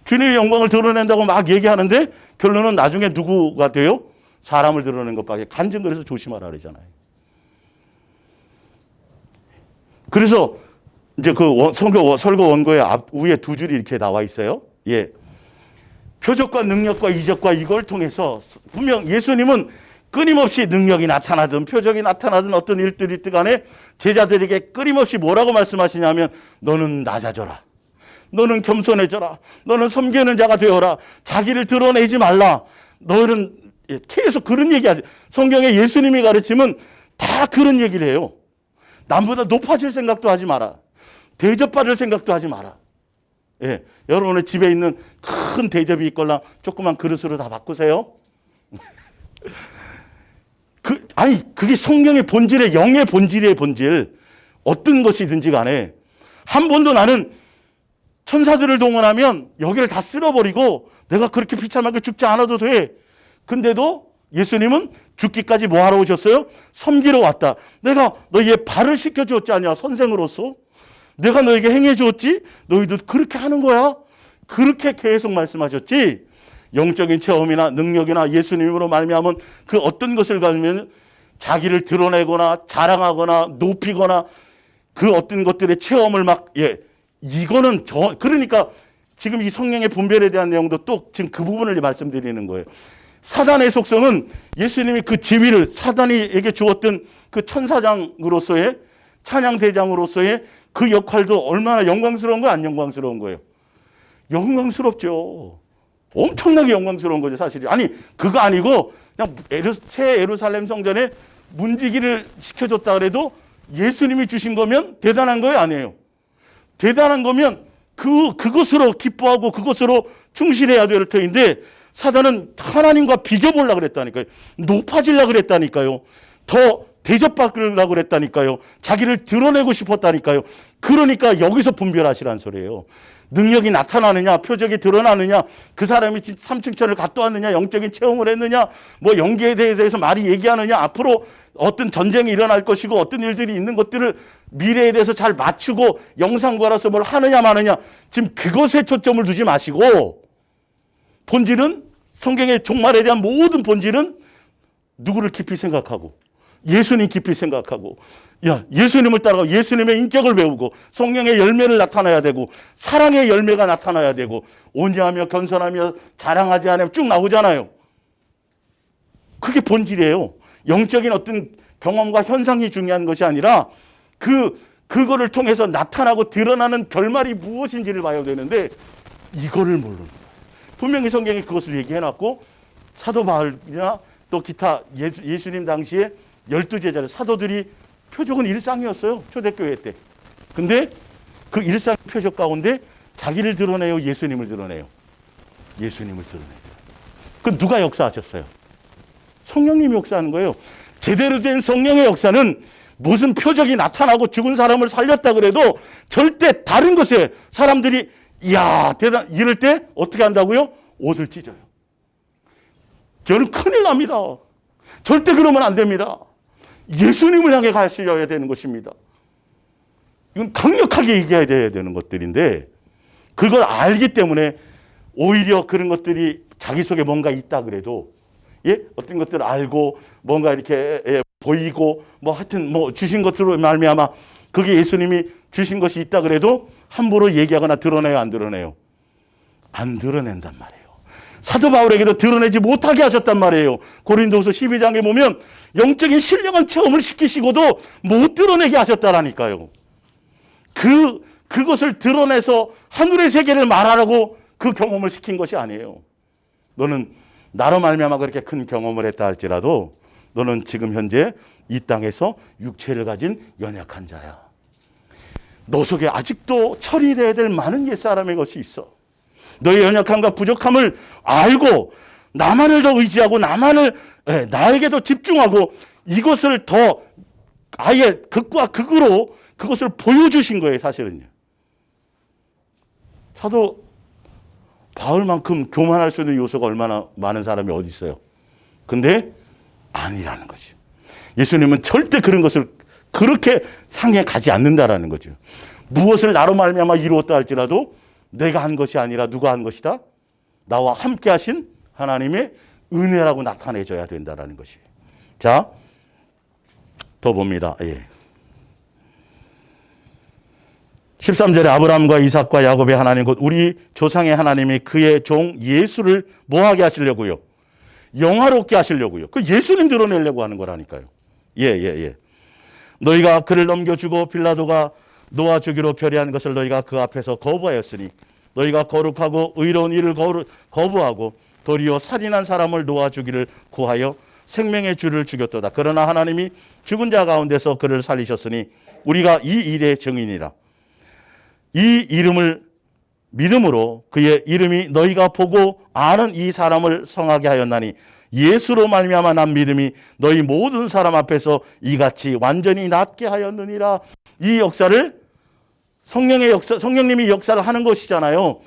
Speaker 1: 주님의 영광을 드러낸다고 막 얘기하는데 결론은 나중에 누구가 돼요? 사람을 드러낸 것밖에. 간증거려서 조심하라 그러잖아요. 그래서 이제 그 설교 원고의 위에 두 줄이 이렇게 나와 있어요. 예. 표적과 능력과 이적과 이걸 통해서 분명 예수님은 끊임없이 능력이 나타나든 표적이 나타나든 어떤 일들이 있든 간에 제자들에게 끊임없이 뭐라고 말씀하시냐면 너는 낮아져라. 너는 겸손해져라. 너는 섬기는 자가 되어라. 자기를 드러내지 말라. 너는 계속 그런 얘기하지. 성경에 예수님이 가르치면 다 그런 얘기를 해요. 남보다 높아질 생각도 하지 마라. 대접받을 생각도 하지 마라. 예, 여러분의 집에 있는 큰 대접이 있걸랑 조그만 그릇으로 다 바꾸세요. 그게 성경의 본질의 영의 본질의 본질. 어떤 것이든지 간에 한 번도 나는 천사들을 동원하면 여기를 다 쓸어버리고 내가 그렇게 비참하게 죽지 않아도 돼. 근데도 예수님은 죽기까지 뭐 하러 오셨어요? 섬기러 왔다. 내가 너희의 발을 씻겨주었지 않냐? 선생으로서. 내가 너에게 행해 주었지? 너희도 그렇게 하는 거야? 그렇게 계속 말씀하셨지. 영적인 체험이나 능력이나 예수님으로 말미암은 그 어떤 것을 가지면 자기를 드러내거나 자랑하거나 높이거나 그 어떤 것들의 체험을 이거는 그러니까 지금 이 성령의 분별에 대한 내용도 또 지금 그 부분을 말씀드리는 거예요. 사단의 속성은 예수님이 그 지위를 사단이에게 주었던 그 천사장으로서의 찬양대장으로서의 그 역할도 얼마나 영광스러운 거예요? 안 영광스러운 거예요? 영광스럽죠. 엄청나게 영광스러운 거죠, 사실이. 아니, 그거 아니고 그냥 새 예루살렘 성전에 문지기를 시켜줬다 그래도 예수님이 주신 거면 대단한 거예요, 아니에요? 대단한 거면 그것으로 기뻐하고 그것으로 충실해야 될 터인데 사단은 하나님과 비교보려고 그랬다니까요. 높아지려고 그랬다니까요. 더 대접받으려고 그랬다니까요. 자기를 드러내고 싶었다니까요. 그러니까 여기서 분별하시라는 소리예요. 능력이 나타나느냐, 표적이 드러나느냐, 그 사람이 3층천을 갔다 왔느냐, 영적인 체험을 했느냐, 뭐 연계에 대해서 말이 얘기하느냐, 앞으로 어떤 전쟁이 일어날 것이고 어떤 일들이 있는 것들을 미래에 대해서 잘 맞추고 영상과라서 뭘 하느냐 마느냐, 지금 그것에 초점을 두지 마시고 본질은 성경의 종말에 대한 모든 본질은 누구를 깊이 생각하고 예수님 깊이 생각하고 예수님을 따라가고 예수님의 인격을 배우고 성령의 열매를 나타나야 되고 사랑의 열매가 나타나야 되고 온유하며 겸손하며 자랑하지 않으며 쭉 나오잖아요. 그게 본질이에요. 영적인 어떤 경험과 현상이 중요한 것이 아니라 그거를 통해서 나타나고 드러나는 결말이 무엇인지를 봐야 되는데 이거를 모르는 거예요. 분명히 성경이 그것을 얘기해놨고 사도 바울이나 또 기타 예수님 당시에 12제자들 사도들이 표적은 일상이었어요. 초대교회 때. 근데 그 일상 표적 가운데 자기를 드러내요? 예수님을 드러내요? 예수님을 드러내요. 그 누가 역사하셨어요? 성령님이 역사하는 거예요. 제대로 된 성령의 역사는 무슨 표적이 나타나고 죽은 사람을 살렸다 그래도 절대 다른 것에 사람들이 대단 이럴 때 어떻게 한다고요? 옷을 찢어요. 저는 큰일 납니다. 절대 그러면 안 됩니다. 예수님을 향해 가셔야 되는 것입니다. 이건 강력하게 얘기해야 되는 것들인데 그걸 알기 때문에 오히려 그런 것들이 자기 속에 뭔가 있다 그래도 어떤 것들을 알고 뭔가 이렇게 보이고 하여튼 주신 것으로 말미암아 그게 예수님이 주신 것이 있다 그래도 함부로 얘기하거나 드러내요, 안 드러내요? 안 드러낸단 말이에요. 사도 바울에게도 드러내지 못하게 하셨단 말이에요. 고린도후서 12장에 보면 영적인 신령한 체험을 시키시고도 못 드러내게 하셨다라니까요. 그것을 드러내서 하늘의 세계를 말하라고 그 경험을 시킨 것이 아니에요. 너는 나로 말미암아 그렇게 큰 경험을 했다 할지라도 너는 지금 현재 이 땅에서 육체를 가진 연약한 자야. 너 속에 아직도 처리돼야 될 많은 옛사람의 것이 있어. 너의 연약함과 부족함을 알고 나만을 더 의지하고 나에게 더 집중하고 이것을 더 아예 극과 극으로 그것을 보여주신 거예요, 사실은요. 사도 바울만큼 교만할 수 있는 요소가 얼마나 많은 사람이 어디 있어요. 근데 아니라는 거죠. 예수님은 절대 그런 것을 그렇게 향해 가지 않는다라는 거죠. 무엇을 나로 말미암아 이루었다 할지라도 내가 한 것이 아니라 누가 한 것이다? 나와 함께 하신 하나님의 은혜라고 나타내줘야 된다라는 것이에요. 자, 더 봅니다. 13절에 아브라함과 이삭과 야곱의 하나님 곧 우리 조상의 하나님이 그의 종 예수를 뭐하게 하시려고요? 영화롭게 하시려고요. 그 예수님 드러내려고 하는 거라니까요. 너희가 그를 넘겨주고 빌라도가 놓아주기로 결의한 것을 너희가 그 앞에서 거부하였으니 너희가 거룩하고 의로운 일을 거부하고 도리어 살인한 사람을 놓아주기를 구하여 생명의 주를 죽였도다. 그러나 하나님이 죽은 자 가운데서 그를 살리셨으니 우리가 이 일의 증인이라. 이 이름을 믿음으로 그의 이름이 너희가 보고 아는 이 사람을 성하게 하였나니 예수로 말미암아 난 믿음이 너희 모든 사람 앞에서 이같이 완전히 낫게 하였느니라. 이 역사를 성령님이 역사를 하는 것이잖아요.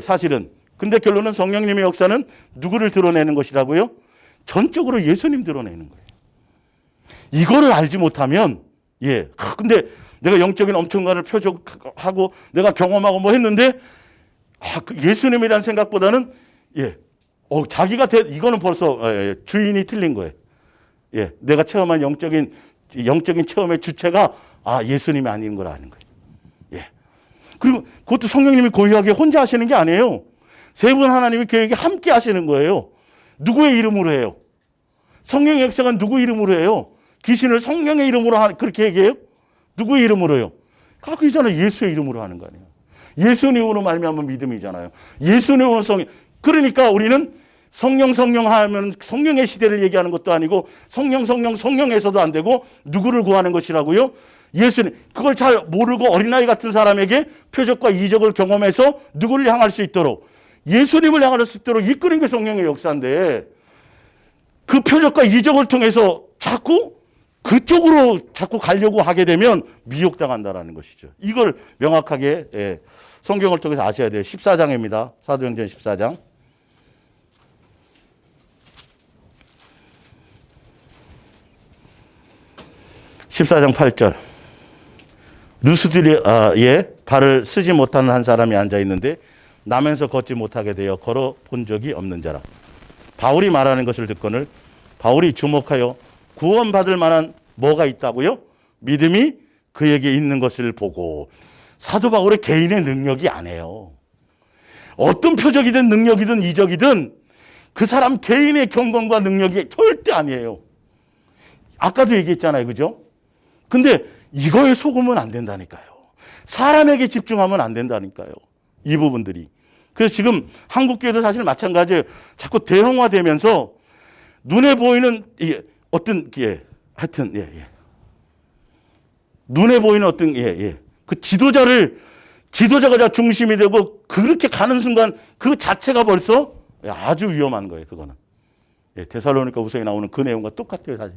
Speaker 1: 사실은. 근데 결론은 성령님의 역사는 누구를 드러내는 것이라고요? 전적으로 예수님 드러내는 거예요. 이거를 알지 못하면, 근데 내가 영적인 엄청난을 표적하고 내가 경험하고 뭐 했는데, 예수님이라는 생각보다는, 자기가 이거는 벌써 주인이 틀린 거예요. 내가 체험한 영적인 체험의 주체가 예수님이 아닌 걸 아는 거예요. 그리고 그것도 성령님이 고유하게 혼자 하시는 게 아니에요. 세 분 하나님이 그에게 함께 하시는 거예요. 누구의 이름으로 해요? 성령의 역사가 누구 이름으로 해요? 귀신을 성령의 이름으로 그렇게 얘기해요? 누구의 이름으로요? 그잖아요. 예수의 이름으로 하는 거 아니에요. 예수님으로 말미암은 믿음이잖아요. 예수님으로 성령. 그러니까 우리는 성령 하면 성령의 시대를 얘기하는 것도 아니고 성령에서도 안 되고 누구를 구하는 것이라고요? 예수님. 그걸 잘 모르고 어린아이 같은 사람에게 표적과 이적을 경험해서 누구를 향할 수 있도록 예수님을 향할 수 있도록 이끄는 게 성령의 역사인데 그 표적과 이적을 통해서 그쪽으로 자꾸 가려고 하게 되면 미혹당한다라는 것이죠. 이걸 명확하게 성경을 통해서 아셔야 돼요. 14장입니다. 사도행전 14장. 14장 8절. 루스드리아에 발을 쓰지 못하는 한 사람이 앉아 있는데 나면서 걷지 못하게 되어 걸어 본 적이 없는 자라. 바울이 말하는 것을 듣거늘 바울이 주목하여 구원받을 만한 뭐가 있다고요? 믿음이 그에게 있는 것을 보고. 사도 바울의 개인의 능력이 아니에요. 어떤 표적이든 능력이든 이적이든 그 사람 개인의 경건과 능력이 절대 아니에요. 아까도 얘기했잖아요. 그죠? 근데 이거에 속으면 안 된다니까요. 사람에게 집중하면 안 된다니까요. 이 부분들이. 그래서 지금 한국교회도 사실 마찬가지예요. 자꾸 대형화되면서 눈에 보이는 눈에 보이는 그 지도자가 중심이 되고 그렇게 가는 순간 그 자체가 벌써 아주 위험한 거예요. 그거는. 데살로니가 후서에 나오는 그 내용과 똑같아요. 사실.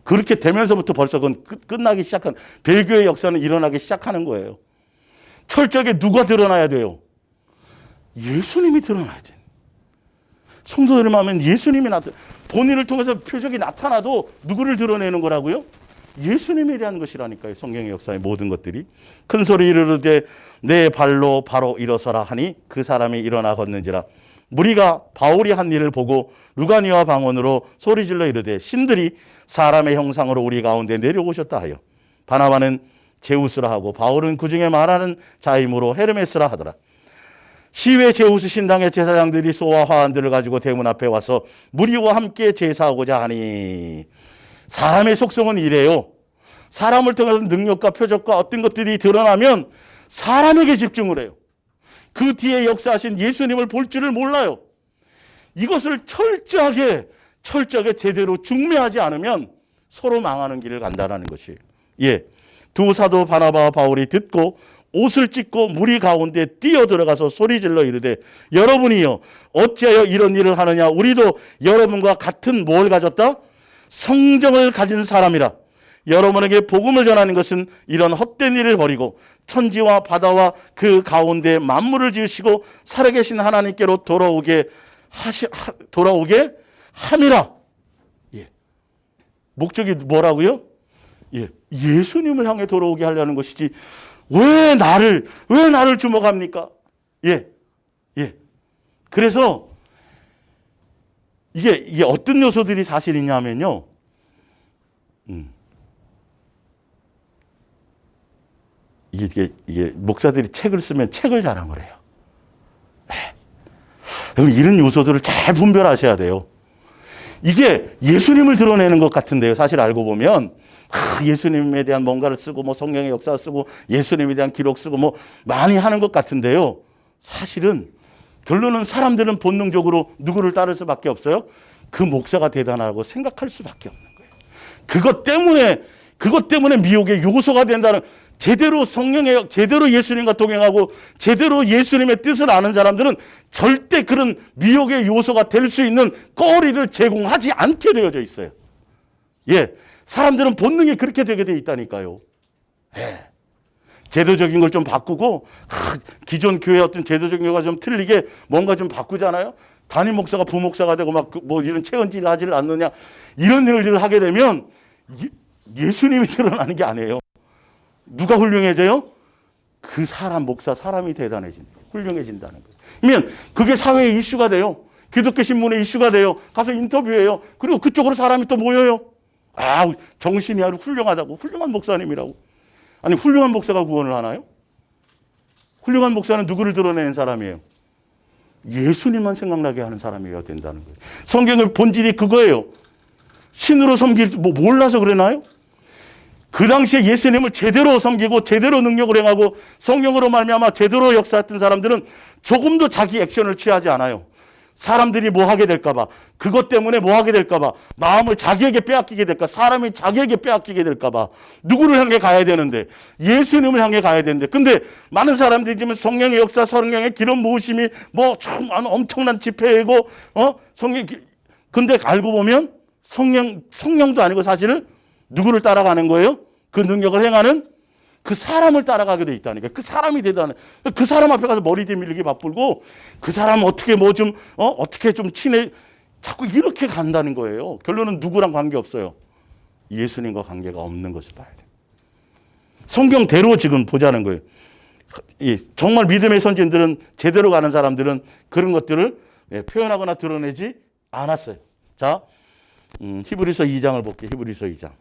Speaker 1: 그렇게 되면서부터 벌써 그건 끝나기 시작한 배교의 역사는 일어나기 시작하는 거예요. 철저하게 누가 드러나야 돼요? 예수님이 드러나야 돼. 성도들을 하면 예수님이 본인을 통해서 표적이 나타나도 누구를 드러내는 거라고요? 예수님에 대한 것이라니까요. 성경의 역사의 모든 것들이. 큰 소리 이르르되 내 발로 바로 일어서라 하니 그 사람이 일어나 걷는지라. 무리가 바울이 한 일을 보고 루가니와 방언으로 소리질러 이르되 신들이 사람의 형상으로 우리 가운데 내려오셨다 하여 바나바는 제우스라 하고 바울은 그중에 말하는 자이므로 헤르메스라 하더라. 시외 제우스 신당의 제사장들이 소와 화환들을 가지고 대문 앞에 와서 무리와 함께 제사하고자 하니. 사람의 속성은 이래요. 사람을 통해서 능력과 표적과 어떤 것들이 드러나면 사람에게 집중을 해요. 그 뒤에 역사하신 예수님을 볼 줄을 몰라요. 이것을 철저하게 제대로 중매하지 않으면 서로 망하는 길을 간다는 것이에요. 두 사도 바나바와 바울이 듣고 옷을 찢고 무리 가운데 뛰어들어가서 소리질러 이르되 여러분이요 어찌하여 이런 일을 하느냐. 우리도 여러분과 같은 뭘 가졌다? 성정을 가진 사람이라. 여러분에게 복음을 전하는 것은 이런 헛된 일을 버리고 천지와 바다와 그 가운데 만물을 지으시고 살아계신 하나님께로 돌아오게 함이라. 예. 목적이 뭐라고요? 예. 예수님을 향해 돌아오게 하려는 것이지 왜 나를 주목합니까? 예. 예. 그래서 이게 어떤 요소들이 사실 있냐면요. 이게 목사들이 책을 쓰면 책을 자랑을 해요. 네. 그럼 이런 요소들을 잘 분별하셔야 돼요. 이게 예수님을 드러내는 것 같은데요. 사실 알고 보면 예수님에 대한 뭔가를 쓰고 뭐 성경의 역사 쓰고 예수님에 대한 기록 쓰고 뭐 많이 하는 것 같은데요. 사실은 결론은 사람들은 본능적으로 누구를 따를 수밖에 없어요. 그 목사가 대단하고 생각할 수밖에 없는 거예요. 그것 때문에 미혹의 요소가 된다는, 제대로 제대로 예수님과 동행하고 제대로 예수님의 뜻을 아는 사람들은 절대 그런 미혹의 요소가 될 수 있는 거리를 제공하지 않게 되어져 있어요. 예. 사람들은 본능이 그렇게 되게 돼 있다니까요. 예. 제도적인 걸 좀 바꾸고, 기존 교회 어떤 제도적인 거가 좀 틀리게 뭔가 좀 바꾸잖아요. 담임 목사가 부목사가 되고 막 뭐 이런 체언질 하지를 않느냐. 이런 일들을 하게 되면 예수님이 드러나는 게 아니에요. 누가 훌륭해져요? 그 목사 사람이 훌륭해진다는 거예요. 그러면 그게 사회의 이슈가 돼요. 기독교 신문의 이슈가 돼요. 가서 인터뷰해요. 그리고 그쪽으로 사람이 또 모여요. 정신이 아주 훌륭하다고. 훌륭한 목사님이라고. 아니, 훌륭한 목사가 구원을 하나요? 훌륭한 목사는 누구를 드러내는 사람이에요? 예수님만 생각나게 하는 사람이어야 된다는 거예요. 성경의 본질이 그거예요. 신으로 몰라서 그러나요? 그 당시에 예수님을 제대로 섬기고 제대로 능력을 행하고 성령으로 말미암아 제대로 역사했던 사람들은 조금도 자기 액션을 취하지 않아요. 사람들이 뭐 하게 될까 봐, 그것 때문에 뭐 하게 될까 봐, 마음을 자기에게 빼앗기게 될까, 사람이 자기에게 빼앗기게 될까 봐, 누구를 향해 가야 되는데, 예수님을 향해 가야 되는데, 근데 많은 사람들이 지금 성령의 역사, 성령의 기름 부으심이 뭐 엄청난 집회이고, 근데 알고 보면 성령도 아니고 사실은 누구를 따라가는 거예요? 그 능력을 행하는 그 사람을 따라가게 돼 있다니까. 그 사람이 대단해. 그 사람 앞에 가서 머리 뒤밀리기 바쁘고, 그 사람 어떻게 어떻게 좀 친해. 자꾸 이렇게 간다는 거예요. 결론은 누구랑 관계없어요. 예수님과 관계가 없는 것을 봐야 돼요. 성경대로 지금 보자는 거예요. 정말 믿음의 선진들은, 제대로 가는 사람들은 그런 것들을 표현하거나 드러내지 않았어요. 자, 히브리서 2장을 볼게요. 히브리서 2장.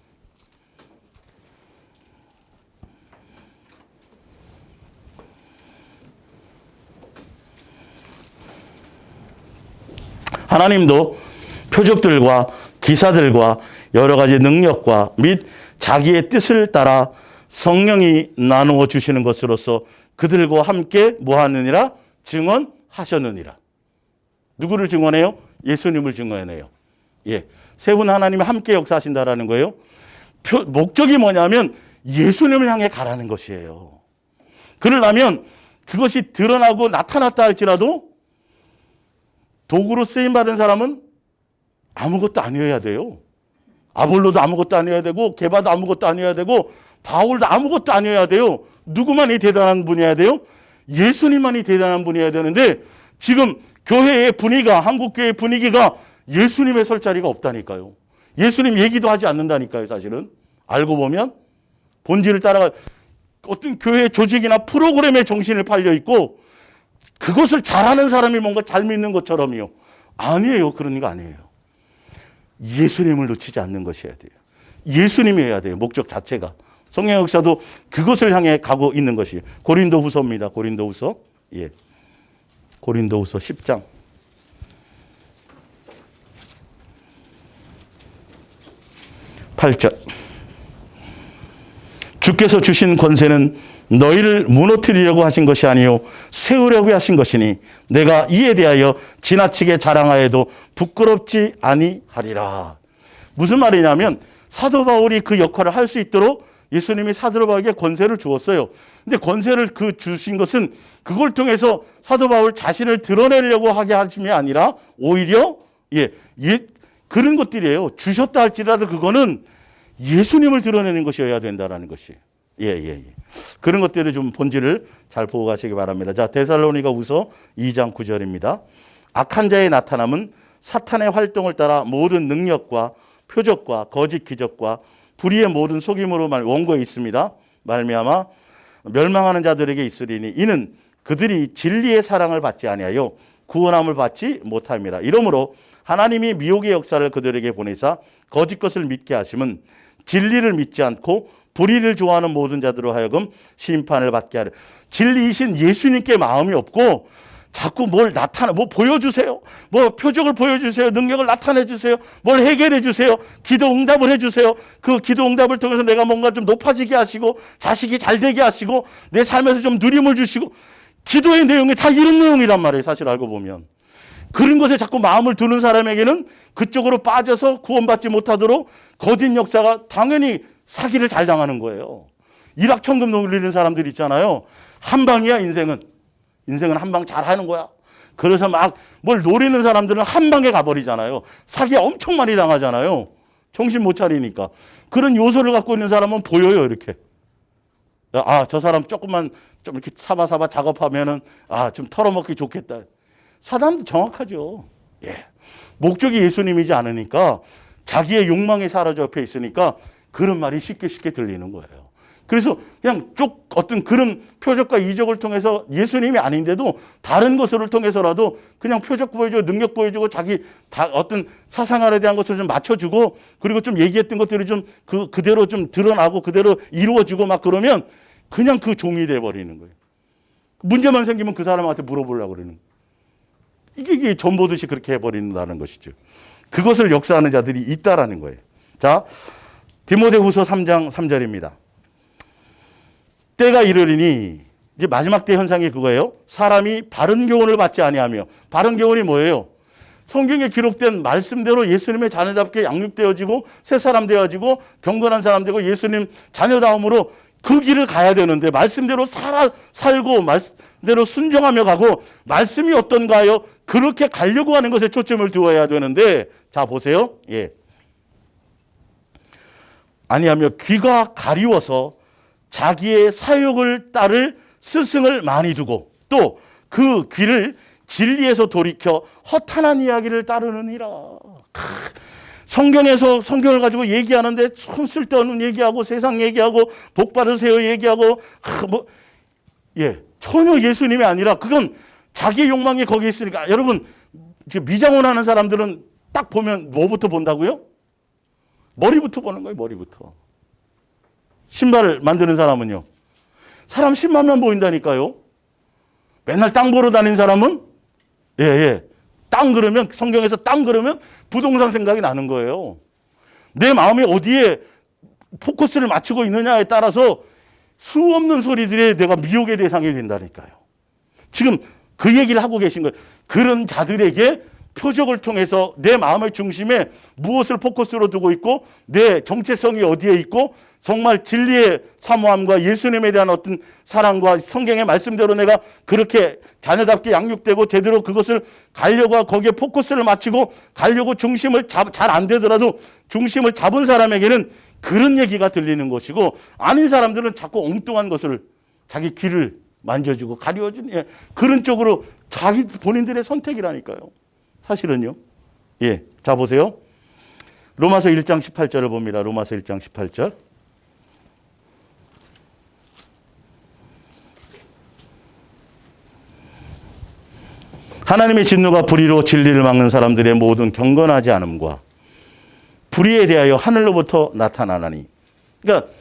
Speaker 1: 하나님도 표적들과 기사들과 여러 가지 능력과 및 자기의 뜻을 따라 성령이 나누어 주시는 것으로서 그들과 함께 뭐하느니라? 증언하셨느니라. 누구를 증언해요? 예수님을 증언해요. 예, 세 분 하나님이 함께 역사하신다라는 거예요. 목적이 뭐냐면 예수님을 향해 가라는 것이에요. 그러려면 그것이 드러나고 나타났다 할지라도 도구로 쓰임받은 사람은 아무것도 아니어야 돼요. 아볼로도 아무것도 아니어야 되고, 게바도 아무것도 아니어야 되고, 바울도 아무것도 아니어야 돼요. 누구만이 대단한 분이어야 돼요? 예수님만이 대단한 분이어야 되는데, 지금 교회의 분위기가, 한국교회의 분위기가 예수님의 설 자리가 없다니까요. 예수님 얘기도 하지 않는다니까요, 사실은. 알고 보면 본질을 따라가 어떤 교회 조직이나 프로그램에 정신을 팔려 있고, 그것을 잘하는 사람이 뭔가 잘 믿는 것처럼요. 아니에요. 그런 거 아니에요. 예수님을 놓치지 않는 것이어야 돼요. 예수님이어야 돼요. 목적 자체가. 성령 역사도 그것을 향해 가고 있는 것이에요. 고린도후서입니다. 고린도후서. 예. 고린도후서 10장. 8절. 주께서 주신 권세는 너희를 무너뜨리려고 하신 것이 아니요 세우려고 하신 것이니 내가 이에 대하여 지나치게 자랑하여도 부끄럽지 아니하리라. 무슨 말이냐면 사도 바울이 그 역할을 할 수 있도록 예수님이 사도 바울에게 권세를 주었어요. 근데 권세를 주신 것은 그걸 통해서 사도 바울 자신을 드러내려고 하게 하심이 아니라 오히려 그런 것들이에요. 주셨다 할지라도 그거는 예수님을 드러내는 것이어야 된다라는 것이. 예. 그런 것들의 좀 본질을 잘 보고 가시기 바랍니다. 자, 데살로니가후서 2장 9절입니다. 악한 자의 나타남은 사탄의 활동을 따라 모든 능력과 표적과 거짓 기적과 불의의 모든 속임으로 원고에 있습니다. 말미암아 멸망하는 자들에게 있으리니 이는 그들이 진리의 사랑을 받지 아니하여 구원함을 받지 못함이라. 이러므로 하나님이 미혹의 역사를 그들에게 보내사 거짓 것을 믿게 하심은 진리를 믿지 않고 불의를 좋아하는 모든 자들로 하여금 심판을 받게 하려. 진리이신 예수님께 마음이 없고 자꾸 뭘 뭐 보여주세요. 뭐 표적을 보여주세요. 능력을 나타내주세요. 뭘 해결해주세요. 기도 응답을 해주세요. 그 기도 응답을 통해서 내가 뭔가 좀 높아지게 하시고 자식이 잘 되게 하시고 내 삶에서 좀 누림을 주시고, 기도의 내용이 다 이런 내용이란 말이에요. 사실 알고 보면. 그런 것에 자꾸 마음을 두는 사람에게는 그쪽으로 빠져서 구원받지 못하도록 거짓 역사가 당연히 사기를 잘 당하는 거예요. 일확천금 노리는 사람들 있잖아요. 한 방이야 인생은. 인생은 한 방 잘 하는 거야. 그래서 막 뭘 노리는 사람들은 한 방에 가버리잖아요. 사기 엄청 많이 당하잖아요. 정신 못 차리니까. 그런 요소를 갖고 있는 사람은 보여요, 이렇게. 아, 저 사람 조금만 좀 이렇게 사바사바 작업하면은 좀 털어먹기 좋겠다. 사단도 정확하죠. 예. 목적이 예수님이지 않으니까 자기의 욕망에 사로잡혀 옆에 있으니까 그런 말이 쉽게 들리는 거예요. 그래서 그냥 어떤 그런 표적과 이적을 통해서 예수님이 아닌데도 다른 것을 통해서라도 그냥 표적 보여주고 능력 보여주고 자기 어떤 사상활에 대한 것을 좀 맞춰주고 그리고 좀 얘기했던 것들이 좀 그대로 좀 드러나고 그대로 이루어지고 막 그러면 그냥 그 종이 돼버리는 거예요. 문제만 생기면 그 사람한테 물어보려고 그러는 거예요. 이게 전보듯이 그렇게 해버린다는 것이죠. 그것을 역사하는 자들이 있다라는 거예요. 자, 디모데후서 3장 3절입니다. 때가 이르리니, 이제 마지막 때 현상이 그거예요. 사람이 바른 교훈을 받지 아니하며. 바른 교훈이 뭐예요? 성경에 기록된 말씀대로 예수님의 자녀답게 양육되어지고 새 사람 되어지고 경건한 사람 되고 예수님 자녀다움으로 그 길을 가야 되는데, 말씀대로 살고 말씀대로 순종하며 가고 말씀이 어떤가요? 그렇게 가려고 하는 것에 초점을 두어야 되는데, 자 보세요. 예. 아니하며 귀가 가리워서 자기의 사욕을 따를 스승을 많이 두고 또 그 귀를 진리에서 돌이켜 허탄한 이야기를 따르느니라. 성경에서 성경을 가지고 얘기하는데 참 쓸데없는 얘기하고 세상 얘기하고 복 받으세요 얘기하고 전혀 예수님이 아니라 그건 자기의 욕망이 거기 있으니까. 여러분 미장원하는 사람들은 딱 보면 뭐부터 본다고요? 머리부터 보는 거예요. 머리부터. 신발을 만드는 사람은요. 사람 신발만 보인다니까요. 맨날 땅 보러 다니는 사람은 땅 그러면 성경에서 땅 그러면 부동산 생각이 나는 거예요. 내 마음이 어디에 포커스를 맞추고 있느냐에 따라서 수없는 소리들이 내가 미혹의 대상이 된다니까요. 지금 그 얘기를 하고 계신 거예요. 그런 자들에게 표적을 통해서 내 마음의 중심에 무엇을 포커스로 두고 있고 내 정체성이 어디에 있고 정말 진리의 사모함과 예수님에 대한 어떤 사랑과 성경의 말씀대로 내가 그렇게 자녀답게 양육되고 제대로 그것을 가려고 하고 거기에 포커스를 맞추고 가려고 중심을 잘 안 되더라도 중심을 잡은 사람에게는 그런 얘기가 들리는 것이고, 아닌 사람들은 자꾸 엉뚱한 것을 자기 귀를 만져주고 가려주는 그런 쪽으로 자기 본인들의 선택이라니까요. 사실은요. 예, 자 보세요. 로마서 1장 18절을 봅니다. 로마서 1장 18절. 하나님의 진노가 불의로 진리를 막는 사람들의 모든 경건하지 않음과 불의에 대하여 하늘로부터 나타나나니. 그러니까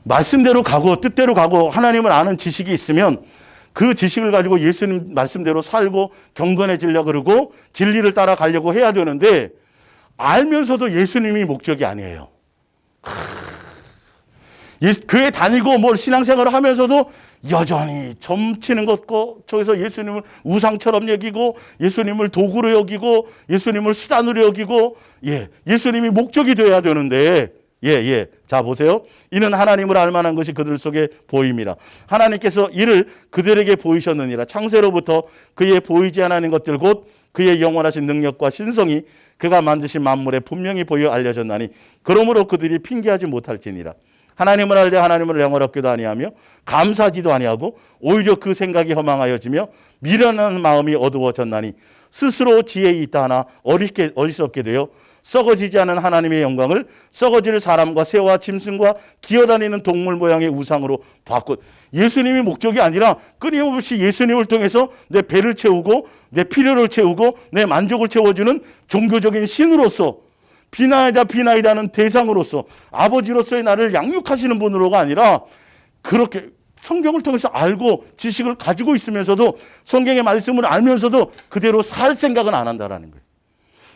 Speaker 1: 말씀대로 가고 뜻대로 가고 하나님을 아는 지식이 있으면 그 지식을 가지고 예수님 말씀대로 살고 경건해지려고 그러고 진리를 따라가려고 해야 되는데, 알면서도 예수님이 목적이 아니에요. 교회 다니고 뭘 신앙생활을 하면서도 여전히 점치는 것고 저기서 예수님을 우상처럼 여기고 예수님을 도구로 여기고 예수님을 수단으로 여기고 예수님이 목적이 되어야 되는데 자, 보세요. 이는 하나님을 알 만한 것이 그들 속에 보임이라. 하나님께서 이를 그들에게 보이셨느니라. 창세로부터 그의 보이지 않는 것들 곧 그의 영원하신 능력과 신성이 그가 만드신 만물에 분명히 보여 알려졌나니 그러므로 그들이 핑계하지 못할지니라. 하나님을 알되 하나님을 영어롭게도 아니하며 감사하지도 아니하고 오히려 그 생각이 허망하여지며 미련한 마음이 어두워졌나니 스스로 지혜에 있다 하나 어리석게 되어 썩어지지 않은 하나님의 영광을 썩어질 사람과 새와 짐승과 기어다니는 동물 모양의 우상으로 바꾼. 예수님이 목적이 아니라 끊임없이 예수님을 통해서 내 배를 채우고 내 필요를 채우고 내 만족을 채워주는 종교적인 신으로서 비나이다는 대상으로서 아버지로서의 나를 양육하시는 분으로가 아니라 그렇게 성경을 통해서 알고 지식을 가지고 있으면서도 성경의 말씀을 알면서도 그대로 살 생각은 안 한다라는 거예요.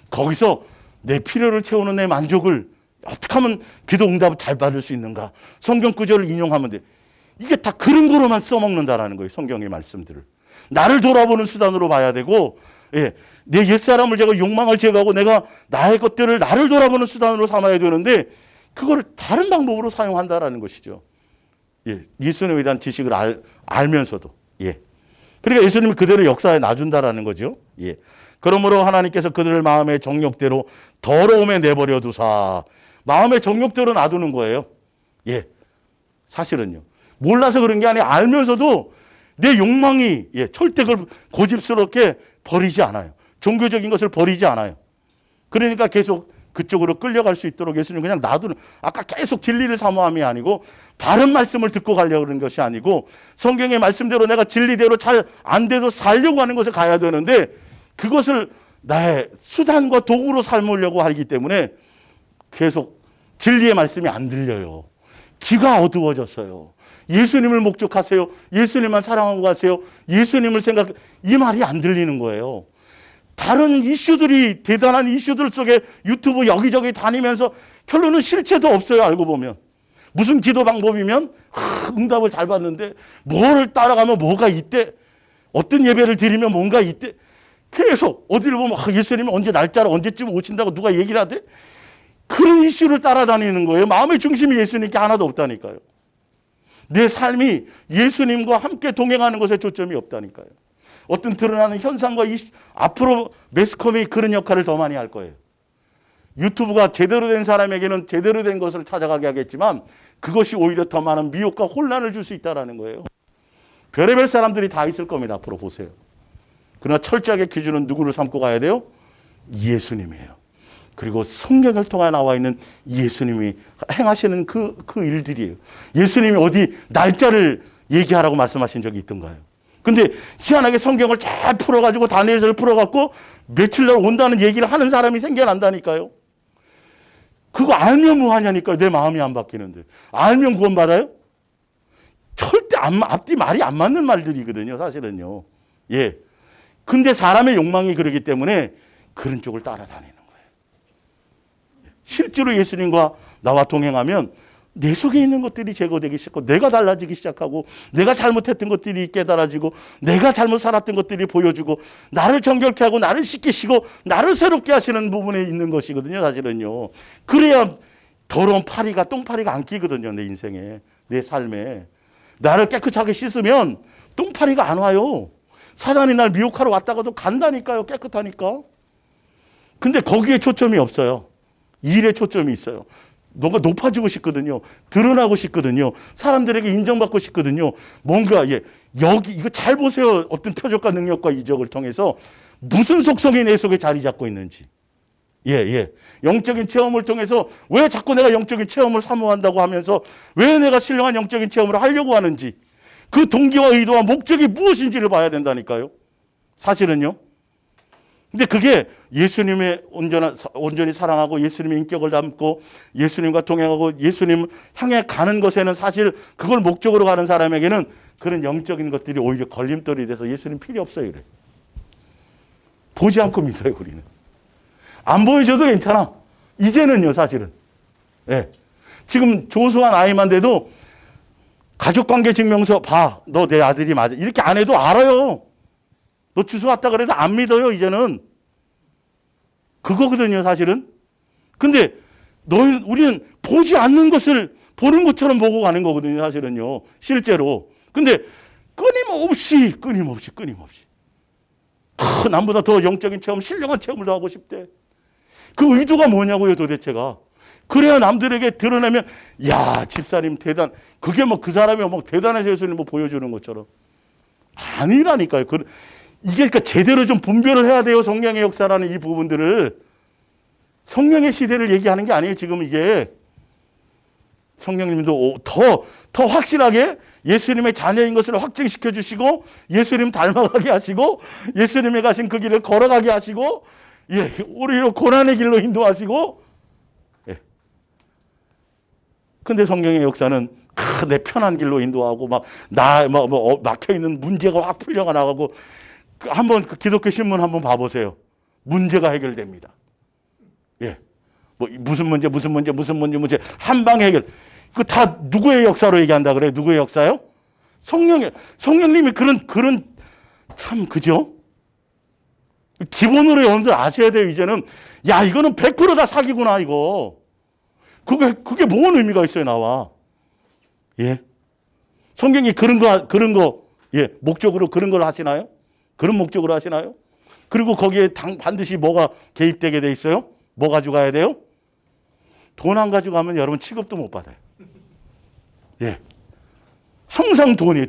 Speaker 1: 거기서 내 필요를 채우는 내 만족을 어떻게 하면 기도 응답을 잘 받을 수 있는가? 성경 구절을 인용하면 돼. 이게 다 그런 거로만 써먹는다라는 거예요. 성경의 말씀들을. 나를 돌아보는 수단으로 봐야 되고, 내 옛사람을 제가 욕망을 제거하고 내가 나의 것들을 나를 돌아보는 수단으로 삼아야 되는데 그걸 다른 방법으로 사용한다라는 것이죠. 예수님에 대한 지식을 알면서도. 그러니까 예수님이 그대로 역사에 놔준다라는 거죠. 그러므로 하나님께서 그들을 마음의 정욕대로 더러움에 내버려 두사. 마음의 정욕대로 놔두는 거예요. 사실은요. 몰라서 그런 게 아니라 알면서도 내 욕망이 절대 그걸 고집스럽게 버리지 않아요. 종교적인 것을 버리지 않아요. 그러니까 계속 그쪽으로 끌려갈 수 있도록 예수님 그냥 놔두는, 아까 계속 진리를 사모함이 아니고 바른 말씀을 듣고 가려고 하는 것이 아니고 성경의 말씀대로 내가 진리대로 잘 안 돼도 살려고 하는 것에 가야 되는데 그것을 나의 수단과 도구로 삼으려고 하기 때문에 계속 진리의 말씀이 안 들려요. 귀가 어두워졌어요. 예수님을 목적하세요. 예수님만 사랑하고 가세요. 예수님을 이 말이 안 들리는 거예요. 다른 이슈들이, 대단한 이슈들 속에 유튜브 여기저기 다니면서 결론은 실체도 없어요. 알고 보면. 무슨 기도 방법이면 응답을 잘 받는데 뭐를 따라가면 뭐가 있대. 어떤 예배를 드리면 뭔가 있대. 계속 어디를 보면 예수님이 언제 날짜를 언제쯤 오신다고 누가 얘기를 하대? 그런 이슈를 따라다니는 거예요. 마음의 중심이 예수님께 하나도 없다니까요. 내 삶이 예수님과 함께 동행하는 것에 초점이 없다니까요. 어떤 드러나는 현상과 앞으로 매스컴이 그런 역할을 더 많이 할 거예요. 유튜브가 제대로 된 사람에게는 제대로 된 것을 찾아가게 하겠지만 그것이 오히려 더 많은 미혹과 혼란을 줄 수 있다는 거예요. 별의별 사람들이 다 있을 겁니다. 앞으로 보세요. 그러나 철저하게 기준은 누구를 삼고 가야 돼요? 예수님이에요. 그리고 성경을 통해 나와 있는 예수님이 행하시는 그 일들이에요. 예수님이 어디 날짜를 얘기하라고 말씀하신 적이 있던가요? 근데 희한하게 성경을 잘 풀어가지고 다니엘서를 풀어갖고 며칠 날 온다는 얘기를 하는 사람이 생겨난다니까요. 그거 알면 뭐하냐니까요. 내 마음이 안 바뀌는데. 알면 구원받아요? 절대 앞뒤 말이 안 맞는 말들이거든요. 사실은요. 근데 사람의 욕망이 그러기 때문에 그런 쪽을 따라다니는 거예요. 실제로 예수님과 나와 동행하면 내 속에 있는 것들이 제거되기 시작하고 내가 달라지기 시작하고 내가 잘못했던 것들이 깨달아지고 내가 잘못 살았던 것들이 보여주고 나를 정결케 하고 나를 씻기시고 나를 새롭게 하시는 부분에 있는 것이거든요. 사실은요. 그래야 더러운 파리가 똥파리가 안 끼거든요. 내 인생에, 내 삶에. 나를 깨끗하게 씻으면 똥파리가 안 와요. 사단이 날 미혹하러 왔다가도 간다니까요. 깨끗하니까. 근데 거기에 초점이 없어요. 일에 초점이 있어요. 뭔가 높아지고 싶거든요. 드러나고 싶거든요. 사람들에게 인정받고 싶거든요. 뭔가 여기 이거 잘 보세요. 어떤 표적과 능력과 이적을 통해서 무슨 속성이 내 속에 자리 잡고 있는지. 영적인 체험을 통해서 왜 자꾸 내가 영적인 체험을 사모한다고 하면서 왜 내가 신령한 영적인 체험을 하려고 하는지 그 동기와 의도와 목적이 무엇인지를 봐야 된다니까요. 사실은요. 근데 그게 예수님의 온전히 사랑하고 예수님의 인격을 담고 예수님과 동행하고 예수님을 향해 가는 것에는 사실 그걸 목적으로 가는 사람에게는 그런 영적인 것들이 오히려 걸림돌이 돼서 예수님 필요 없어요. 이래. 보지 않고 믿어요. 우리는. 안 보여줘도 괜찮아. 이제는요. 사실은. 지금 조소한 아이만 돼도 가족관계 증명서 봐. 너 내 아들이 맞아. 이렇게 안 해도 알아요. 너 주소 왔다 그래도 안 믿어요, 이제는. 그거거든요, 사실은. 근데 우리는 보지 않는 것을 보는 것처럼 보고 가는 거거든요, 사실은요. 실제로. 근데 끊임없이 남보다 더 영적인 체험, 신령한 체험을 더 하고 싶대. 그 의도가 뭐냐고요, 도대체가. 그래야 남들에게 드러내면, 야, 집사님 대단. 그게 뭐 그 사람이 뭐 대단해서 예수님 뭐 보여주는 것처럼. 아니라니까요. 이게 그러니까 제대로 좀 분별을 해야 돼요, 성령의 역사라는 이 부분들을. 성령의 시대를 얘기하는 게 아니에요, 지금 이게. 성령님도 더 확실하게 예수님의 자녀인 것을 확증시켜 주시고, 예수님 닮아가게 하시고, 예수님이 가신 그 길을 걸어가게 하시고, 예, 우리로 고난의 길로 인도하시고. 예. 근데 성령의 역사는 내 편한 길로 인도하고, 막혀 있는 문제가 확 풀려가 나가고. 한번 기독교 신문 한번 봐보세요. 문제가 해결됩니다. 예. 뭐 무슨 문제 한 방에 해결. 그 다 누구의 역사로 얘기한다 그래요? 누구의 역사요? 성령님이 그런 참 그죠? 기본으로 여러분들 아셔야 돼요. 이제는 야, 이거는 100% 다 사기구나 이거. 그게 뭔 의미가 있어요, 나와. 예. 성경이 그런 거 예, 목적으로 그런 걸 하시나요? 그런 목적으로 하시나요? 그리고 거기에 반드시 뭐가 개입되게 돼 있어요? 뭐 가져가야 돼요? 돈 안 가져가면 여러분 취급도 못 받아요. 예. 항상 돈이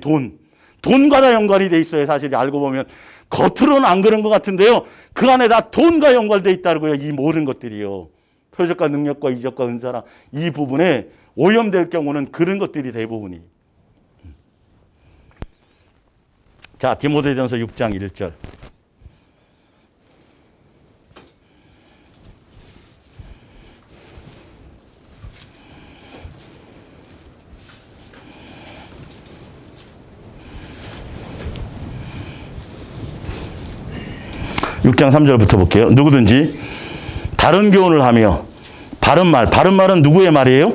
Speaker 1: 돈과 다 연관이 돼 있어요. 사실 알고 보면 겉으로는 안 그런 것 같은데요. 그 안에 다 돈과 연관돼 있다고요. 이 모든 것들이요. 표적과 능력과 이적과 은사랑 이 부분에 오염될 경우는 그런 것들이 대부분이. 자, 디모데전서 6장 1절. 육 장 3절부터 볼게요. 누구든지 다른 교훈을 하며 바른 말은 누구의 말이에요?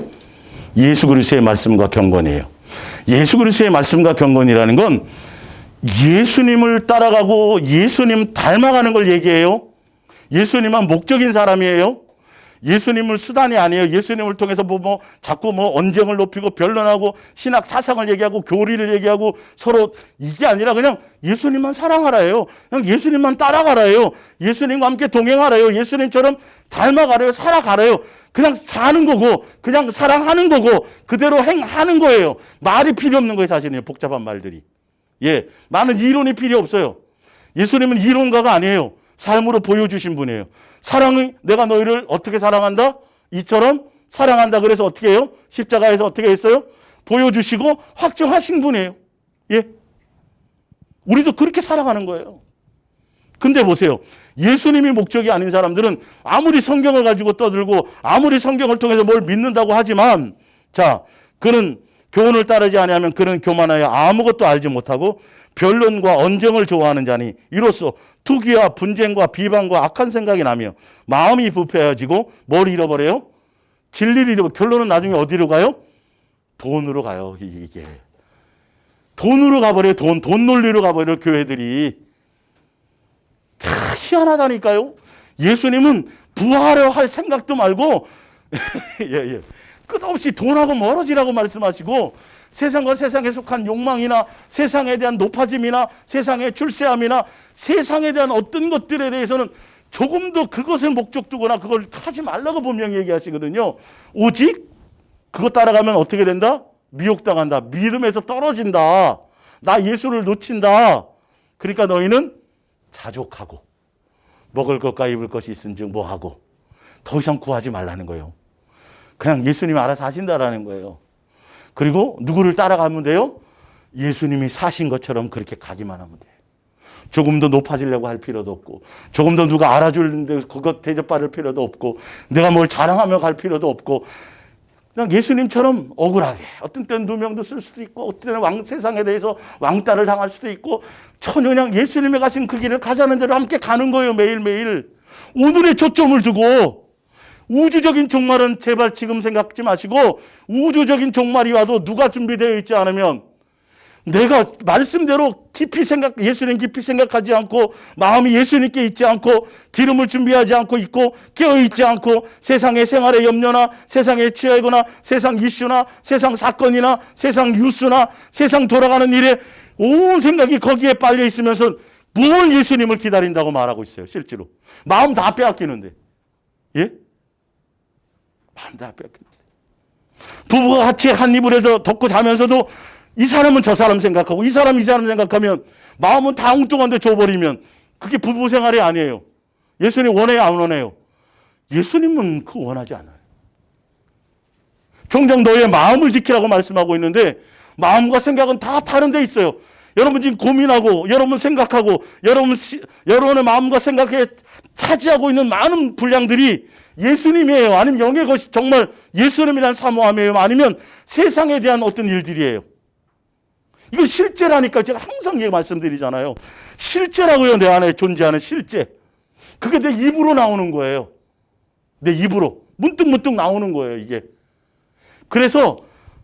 Speaker 1: 예수 그리스도의 말씀과 경건이에요. 예수 그리스도의 말씀과 경건이라는 건 예수님을 따라가고 예수님 닮아가는 걸 얘기해요. 예수님은 목적인 사람이에요. 예수님을 수단이 아니에요. 예수님을 통해서 자꾸 언쟁을 높이고 변론하고 신학 사상을 얘기하고 교리를 얘기하고 서로 이게 아니라 그냥 예수님만 사랑하라예요. 그냥 예수님만 따라가라예요. 예수님과 함께 동행하라요. 예수님처럼 닮아가라요. 살아가라요. 그냥 사는 거고 그냥 사랑하는 거고 그대로 행하는 거예요. 말이 필요 없는 거예요. 사실은 복잡한 말들이. 예, 많은 이론이 필요 없어요. 예수님은 이론가가 아니에요. 삶으로 보여주신 분이에요. 사랑이 내가 너희를 어떻게 사랑한다? 이처럼 사랑한다. 그래서 어떻게 해요? 십자가에서 어떻게 했어요? 보여주시고 확정하신 분이에요. 예. 우리도 그렇게 살아가는 거예요. 근데 보세요. 예수님이 목적이 아닌 사람들은 아무리 성경을 가지고 떠들고 아무리 성경을 통해서 뭘 믿는다고 하지만 자, 그는 교훈을 따르지 아니하면 그는 교만하여 아무것도 알지 못하고 변론과 언쟁을 좋아하는 자니 이로써 투기와 분쟁과 비방과 악한 생각이 나며 마음이 부패해지고 뭘 잃어버려요? 진리를 잃어버려. 결론은 나중에 어디로 가요? 돈으로 가요. 이게 돈으로 가버려요. 돈 논리로 가버려요. 교회들이. 희한하다니까요. 예수님은 부활을 할 생각도 말고 예. 끝없이 돈하고 멀어지라고 말씀하시고 세상과 세상에 속한 욕망이나 세상에 대한 높아짐이나 세상의 출세함이나 세상에 대한 어떤 것들에 대해서는 조금도 그것을 목적 두거나 그걸 하지 말라고 분명히 얘기하시거든요. 오직 그거 따라가면 어떻게 된다? 미혹당한다. 믿음에서 떨어진다. 나 예수를 놓친다. 그러니까 너희는 자족하고 먹을 것과 입을 것이 있은즉 뭐하고 더 이상 구하지 말라는 거예요. 그냥 예수님이 알아서 하신다라는 거예요. 그리고 누구를 따라가면 돼요? 예수님이 사신 것처럼 그렇게 가기만 하면 돼요. 조금 더 높아지려고 할 필요도 없고 조금 더 누가 알아주는데 그것 대접받을 필요도 없고 내가 뭘 자랑하며 갈 필요도 없고 그냥 예수님처럼 억울하게 어떤 때는 누명도 쓸 수도 있고 어떤 때는 세상에 대해서 왕따를 당할 수도 있고 전혀 그냥 예수님이 가신 그 길을 가자는 대로 함께 가는 거예요. 매일매일. 오늘의 초점을 두고 우주적인 종말은 제발 지금 생각지 마시고 우주적인 종말이 와도 누가 준비되어 있지 않으면 내가 말씀대로 예수님 깊이 생각하지 않고 마음이 예수님께 있지 않고 기름을 준비하지 않고 있고 깨어있지 않고 세상의 생활의 염려나 세상에 취하거나 세상 이슈나 세상 사건이나 세상 뉴스나 세상 돌아가는 일에 온 생각이 거기에 빨려 있으면서 뭘 예수님을 기다린다고 말하고 있어요. 실제로. 마음 다 빼앗기는데. 예? 마음 다 빼앗기는데. 부부가 같이 한 이불에도 덮고 자면서도 이 사람은 저 사람 생각하고 이 사람 생각하면 마음은 다 엉뚱한데 줘버리면 그게 부부 생활이 아니에요. 예수님 원해요, 안 원해요? 예수님은 그거 원하지 않아요. 종종 너의 마음을 지키라고 말씀하고 있는데 마음과 생각은 다 다른 데 있어요. 여러분 지금 고민하고 여러분 생각하고 여러분의 마음과 생각에 차지하고 있는 많은 분량들이 예수님이에요. 아니면 영의 것이 정말 예수님이란 사모함이에요. 아니면 세상에 대한 어떤 일들이에요. 이건 실제라니까 제가 항상 말씀드리잖아요. 실제라고요. 내 안에 존재하는 실제. 그게 내 입으로 나오는 거예요. 내 입으로. 문득문득 나오는 거예요. 이게. 그래서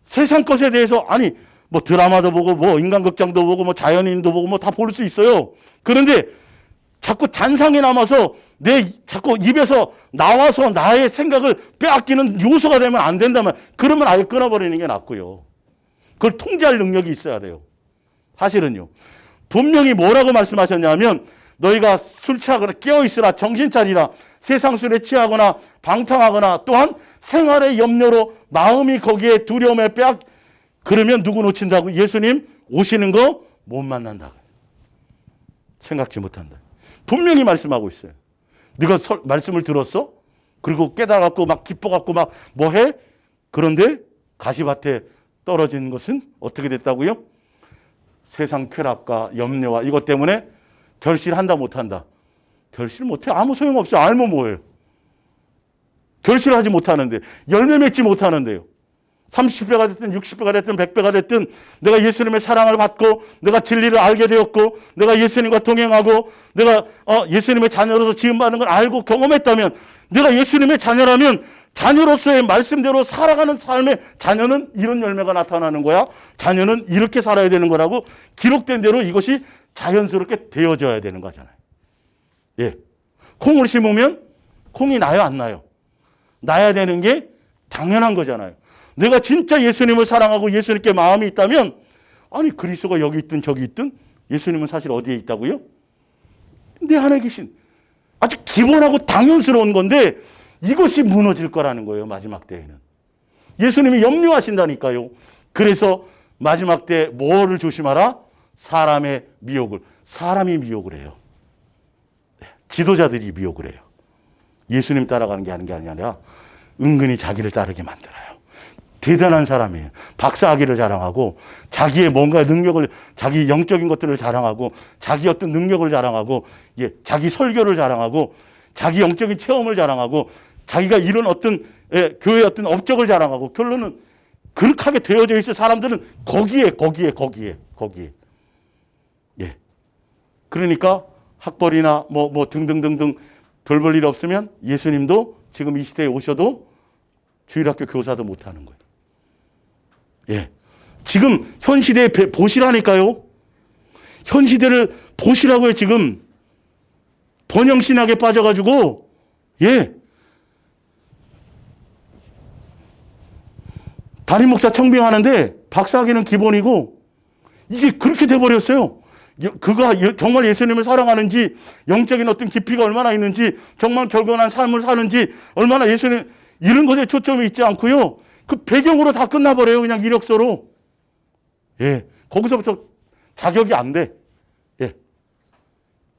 Speaker 1: 세상 것에 대해서 뭐 드라마도 보고 뭐 인간극장도 보고 뭐 자연인도 보고 뭐 다 볼 수 있어요. 그런데 자꾸 잔상이 남아서 자꾸 입에서 나와서 나의 생각을 빼앗기는 요소가 되면 안 된다면 그러면 아예 끊어버리는 게 낫고요. 그걸 통제할 능력이 있어야 돼요. 사실은요. 분명히 뭐라고 말씀하셨냐면 너희가 술 취하거나 깨어있으라 정신 차리라 세상 술에 취하거나 방탕하거나 또한 생활의 염려로 마음이 거기에 두려움에 그러면 누구 놓친다고? 예수님 오시는 거 못 만난다고. 생각지 못한다. 분명히 말씀하고 있어요. 네가 말씀을 들었어? 그리고 깨달아갖고 막 기뻐갖고 막 뭐해? 그런데 가시밭에 떨어진 것은 어떻게 됐다고요? 세상 쾌락과 염려와 이것 때문에 결실한다 못한다. 결실 못해. 아무 소용없어. 알면 뭐예요? 결실하지 못하는데 열매 맺지 못하는데요. 30배가 됐든 60배가 됐든 100배가 됐든 내가 예수님의 사랑을 받고 내가 진리를 알게 되었고 내가 예수님과 동행하고 내가 예수님의 자녀로서 지음받는 걸 알고 경험했다면 내가 예수님의 자녀라면 자녀로서의 말씀대로 살아가는 삶의 자녀는 이런 열매가 나타나는 거야. 자녀는 이렇게 살아야 되는 거라고 기록된 대로 이것이 자연스럽게 되어져야 되는 거잖아요. 예. 콩을 심으면 콩이 나요, 안 나요? 나야 되는 게 당연한 거잖아요. 내가 진짜 예수님을 사랑하고 예수님께 마음이 있다면 그리스도가 여기 있든 저기 있든 예수님은 사실 어디에 있다고요? 내 안에 계신 아주 기본하고 당연스러운 건데 이것이 무너질 거라는 거예요. 마지막 때에는. 예수님이 염려하신다니까요. 그래서 마지막 때 뭐를 조심하라? 사람의 미혹을. 사람이 미혹을 해요. 지도자들이 미혹을 해요. 예수님 따라가는 게 아니라 은근히 자기를 따르게 만들어요. 대단한 사람이에요. 박사학위를 자랑하고 자기의 뭔가 능력을 자기 영적인 것들을 자랑하고 자기 어떤 능력을 자랑하고 자기 설교를 자랑하고 자기 영적인 체험을 자랑하고 자기가 이런 어떤 교회의 어떤 업적을 자랑하고 결론은 그렇게 되어져 있을 사람들은 거기에. 예. 그러니까 학벌이나 뭐 등등등등 별 볼 일 없으면 예수님도 지금 이 시대에 오셔도 주일학교 교사도 못하는 거예요. 예. 지금 현 시대에 보시라니까요. 현 시대를 보시라고요, 지금. 번영신학에 빠져가지고, 예. 담임 목사 청빙하는데 박사학위는 기본이고, 이게 그렇게 돼버렸어요. 그가 정말 예수님을 사랑하는지, 영적인 어떤 깊이가 얼마나 있는지, 정말 결건한 삶을 사는지, 얼마나 예수님, 이런 것에 초점이 있지 않고요. 그 배경으로 다 끝나버려요. 그냥 이력서로. 예. 거기서부터 자격이 안 돼. 예.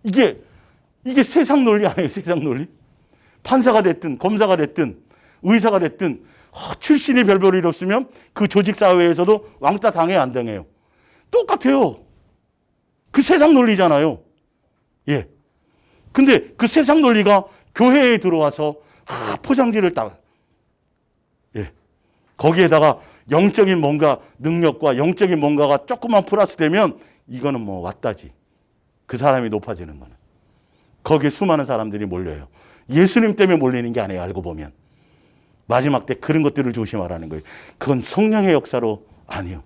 Speaker 1: 이게 세상 논리 아니에요. 세상 논리. 판사가 됐든, 검사가 됐든, 의사가 됐든, 출신이 별별 일 없으면 그 조직사회에서도 왕따 당해요, 안 당해요? 똑같아요. 그 세상 논리잖아요. 예. 근데 그 세상 논리가 교회에 들어와서 포장지를 딱, 예. 거기에다가 영적인 뭔가 능력과 영적인 뭔가가 조금만 플러스 되면 이거는 뭐 왔다지. 그 사람이 높아지는 거는. 거기에 수많은 사람들이 몰려요. 예수님 때문에 몰리는 게 아니에요. 알고 보면. 마지막 때 그런 것들을 조심하라는 거예요. 그건 성령의 역사로 아니에요.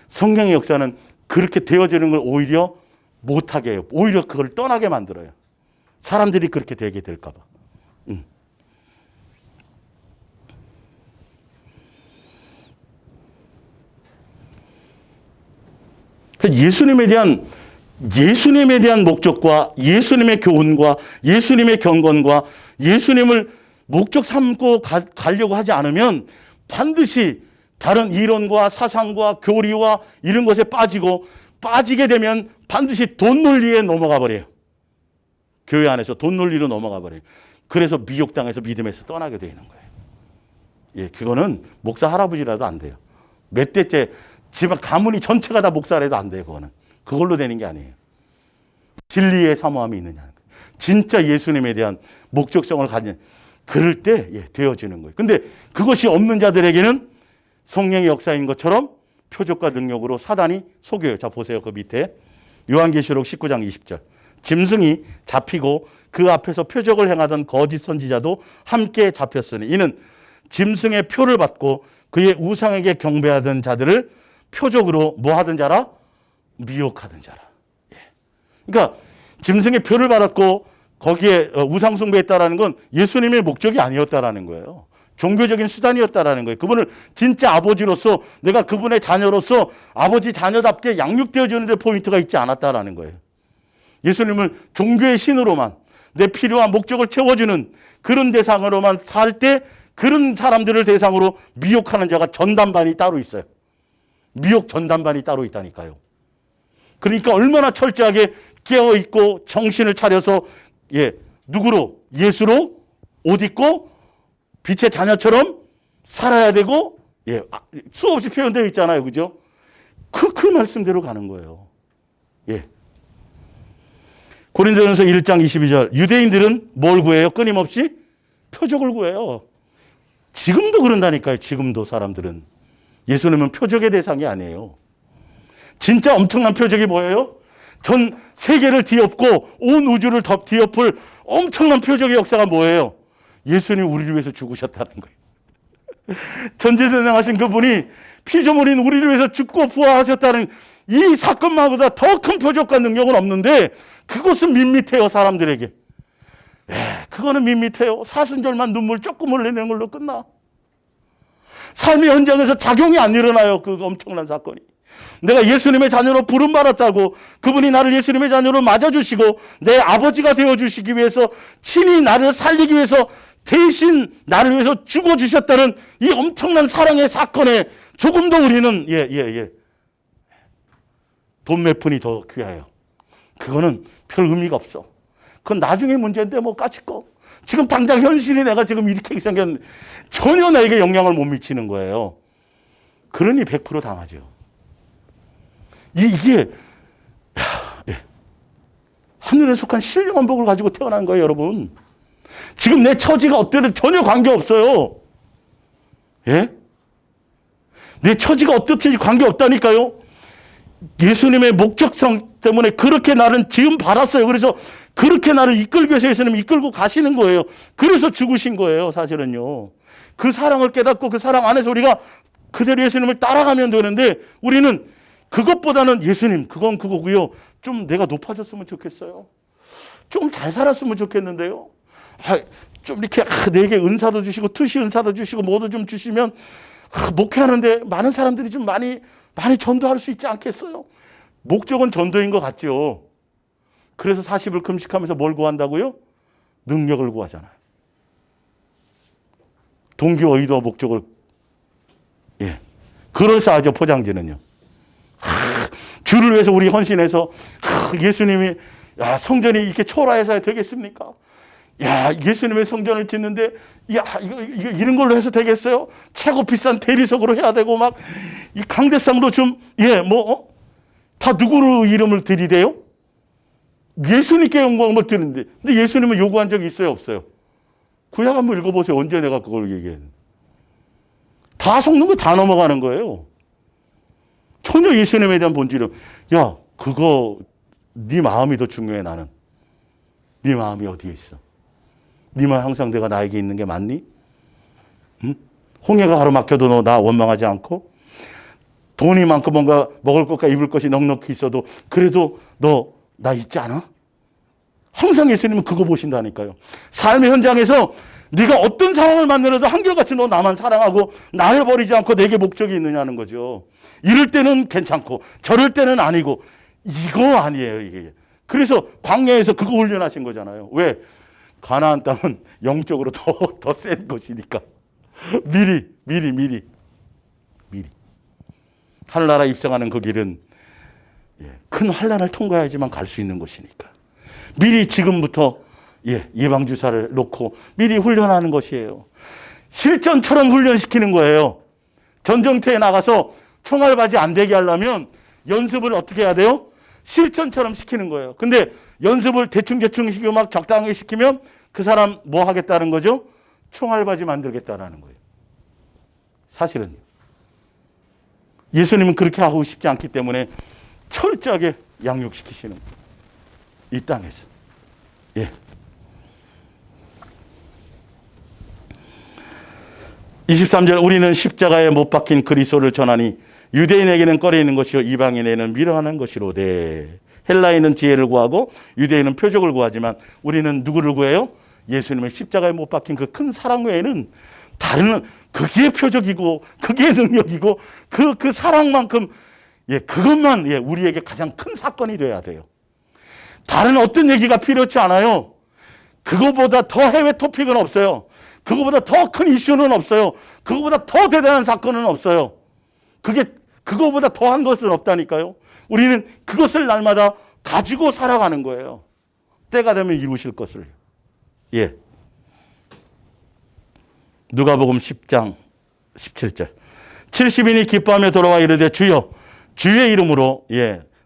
Speaker 1: 성령의 역사는 그렇게 되어지는 걸 오히려 못하게 해요. 오히려 그걸 떠나게 만들어요. 사람들이 그렇게 되게 될까 봐. 예수님에 대한 목적과 예수님의 교훈과 예수님의 경건과 예수님을 목적 삼고 가려고 하지 않으면 반드시 다른 이론과 사상과 교리와 이런 것에 빠지게 되면 반드시 돈 논리에 넘어가 버려요. 교회 안에서 돈 논리로 넘어가 버려요. 그래서 미혹당해서 믿음에서 떠나게 되는 거예요. 예, 그거는 목사 할아버지라도 안 돼요. 몇 대째 집안 가문이 전체가 다 목사라도 안 돼요. 그거는. 그걸로 되는 게 아니에요. 진리의 사모함이 있느냐는 거예요. 진짜 예수님에 대한 목적성을 가진 그럴 때 되어지는 거예요. 근데 그것이 없는 자들에게는 성령의 역사인 것처럼 표적과 능력으로 사단이 속여요. 자 보세요. 그 밑에 요한계시록 19장 20절. 짐승이 잡히고 그 앞에서 표적을 행하던 거짓 선지자도 함께 잡혔으니 이는 짐승의 표를 받고 그의 우상에게 경배하던 자들을 표적으로 뭐 하던 자라? 미혹하던 자라. 그러니까 짐승의 표를 받았고 거기에 우상 숭배했다라는 건 예수님의 목적이 아니었다라는 거예요. 종교적인 수단이었다라는 거예요. 그분을 진짜 아버지로서 내가 그분의 자녀로서 아버지 자녀답게 양육되어 주는 데 포인트가 있지 않았다라는 거예요. 예수님을 종교의 신으로만 내 필요한 목적을 채워주는 그런 대상으로만 살 때 그런 사람들을 대상으로 미혹하는 자가 전담반이 따로 있어요. 미혹 전담반이 따로 있다니까요. 그러니까 얼마나 철저하게 깨어있고 정신을 차려서 누구로? 예수로 옷 입고 빛의 자녀처럼 살아야 되고 수없이 표현되어 있잖아요. 그죠? 그 말씀대로 가는 거예요. 고린도전서 1장 22절 유대인들은 뭘 구해요? 끊임없이 표적을 구해요. 지금도 그런다니까요. 지금도 사람들은. 예수님은 표적의 대상이 아니에요. 진짜 엄청난 표적이 뭐예요? 전 세계를 뒤엎고 온 우주를 뒤엎을 엄청난 표적의 역사가 뭐예요? 예수님이 우리를 위해서 죽으셨다는 거예요. 전지전능하신 그분이 피조물인 우리를 위해서 죽고 부활하셨다는 이 사건만보다 더 큰 표적과 능력은 없는데 그것은 밋밋해요. 사람들에게. 그거는 밋밋해요. 사순절만 눈물 조금 흘리는 걸로 끝나. 삶의 현장에서 작용이 안 일어나요. 그 엄청난 사건이. 내가 예수님의 자녀로 부름받았다고 그분이 나를 예수님의 자녀로 맞아주시고 내 아버지가 되어주시기 위해서 친히 나를 살리기 위해서 대신 나를 위해서 죽어주셨다는 이 엄청난 사랑의 사건에 조금 더 우리는 돈 몇 푼이 더 귀해요. 그거는 별 의미가 없어. 그건 나중에 문제인데 뭐 까짓거. 지금 당장 현실이 내가 지금 이렇게 생겼는데 전혀 나에게 영향을 못 미치는 거예요. 그러니 100% 당하죠. 이게 하늘에 속한 신령한 복을 가지고 태어난 거예요, 여러분. 지금 내 처지가 어때든 전혀 관계없어요. 내 처지가 어떻든지 관계없다니까요. 예수님의 목적성 때문에 그렇게 나를 지금 받았어요. 그래서 그렇게 나를 이끌기 위해서 예수님 이끌고 가시는 거예요. 그래서 죽으신 거예요, 사실은요. 그 사랑을 깨닫고 그 사랑 안에서 우리가 그대로 예수님을 따라가면 되는데 우리는 그것보다는 예수님, 그건 그거고요. 좀 내가 높아졌으면 좋겠어요. 좀 잘 살았으면 좋겠는데요. 좀 이렇게 내게 은사도 주시고 투시 은사도 주시고 뭐도 좀 주시면 목회하는데 많은 사람들이 좀 많이 전도할 수 있지 않겠어요? 목적은 전도인 것 같죠. 그래서 40을 금식하면서 뭘 구한다고요? 능력을 구하잖아요. 동기, 의도, 목적을. 그럴싸하죠, 포장지는요. 주를 위해서 우리 헌신해서 예수님이 성전이 이렇게 초라해서 되겠습니까? 예수님의 성전을 짓는데 이런 걸로 해서 되겠어요? 최고 비싼 대리석으로 해야 되고 막 이 강대상도 좀 다 누구로 이름을 들이대요? 예수님께 영광을 드리는데 근데 예수님은 요구한 적이 있어요, 없어요? 구약 한번 읽어보세요. 언제 내가 그걸 얘기했는데 다 속는 거 다 넘어가는 거예요. 전혀 예수님에 대한 본질은 그거 네 마음이 더 중요해. 나는 네 마음이 어디에 있어? 네 마음 항상 내가 나에게 있는 게 맞니? 응? 홍해가 가로막혀도 너 나 원망하지 않고 돈이 많고 뭔가 먹을 것과 입을 것이 넉넉히 있어도 그래도 너 나 있지 않아? 항상 예수님은 그거 보신다니까요. 삶의 현장에서 네가 어떤 상황을 만나도 한결같이 너 나만 사랑하고 나를 버리지 않고 내게 목적이 있느냐는 거죠. 이럴 때는 괜찮고 저럴 때는 아니고 이거 아니에요, 이게. 그래서 광야에서 그거 훈련하신 거잖아요. 왜? 가나안 땅은 영적으로 더 센 것이니까. 미리. 하늘나라 입성하는 그 길은 큰 환난을 통과해야지만 갈 수 있는 곳이니까. 미리 지금부터 예방주사를 놓고 미리 훈련하는 것이에요. 실전처럼 훈련시키는 거예요. 전쟁터에 나가서 총알바지 안 되게 하려면 연습을 어떻게 해야 돼요? 실전처럼 시키는 거예요. 근데 연습을 대충 시키고 막 적당히 시키면 그 사람 뭐 하겠다는 거죠? 총알바지 만들겠다라는 거예요. 사실은요. 예수님은 그렇게 하고 싶지 않기 때문에 철저하게 양육시키시는 거예요. 이 땅에서. 23절 우리는 십자가에 못 박힌 그리스도를 전하니 유대인에게는 꺼려 있는 것이요 이방인에게는 미련한 것이로되. 헬라인은 지혜를 구하고 유대인은 표적을 구하지만 우리는 누구를 구해요? 예수님의 십자가에 못 박힌 그 큰 사랑 외에는 다른 그게 표적이고 그게 능력이고 그 사랑만큼 그것만 우리에게 가장 큰 사건이 돼야 돼요. 다른 어떤 얘기가 필요치 않아요. 그거보다 더 해외 토픽은 없어요. 그거보다 더 큰 이슈는 없어요. 그거보다 더 대단한 사건은 없어요. 그거보다 더한 것은 없다니까요. 우리는 그것을 날마다 가지고 살아가는 거예요. 때가 되면 이루실 것을. 누가복음 10장 17절. 70인이 기뻐하며 돌아와 이르되 주여 주의 이름으로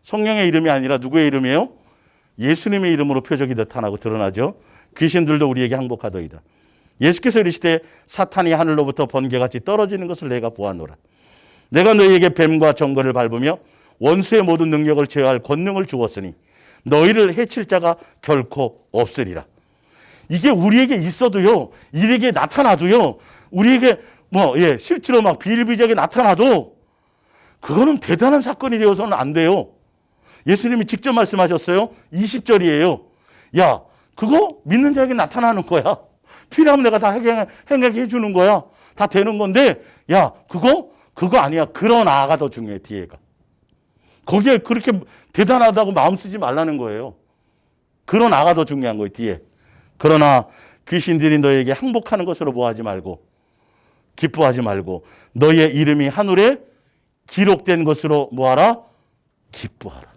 Speaker 1: 성령의 이름이 아니라 누구의 이름이에요? 예수님의 이름으로 표적이 나타나고 드러나죠. 귀신들도 우리에게 항복하더이다. 예수께서 이르시되 사탄이 하늘로부터 번개같이 떨어지는 것을 내가 보았노라. 내가 너희에게 뱀과 정거를 밟으며 원수의 모든 능력을 제어할 권능을 주었으니 너희를 해칠 자가 결코 없으리라. 이게 우리에게 있어도요, 일에게 나타나도요, 우리에게 실제로 막 비일비재하게 나타나도 그거는 대단한 사건이 되어서는 안 돼요. 예수님이 직접 말씀하셨어요. 20절이에요. 야, 그거 믿는 자에게 나타나는 거야. 필요하면 내가 다 행하게 해주는 거야. 다 되는 건데, 야, 그거 아니야. 그러나가 더 중요해, 뒤에가. 거기에 그렇게 대단하다고 마음 쓰지 말라는 거예요. 그러나가 더 중요한 거예요, 뒤에. 그러나 귀신들이 너에게 항복하는 것으로 보하지 말고, 기뻐하지 말고, 너의 이름이 하늘에 기록된 것으로 뭐하라? 기뻐하라.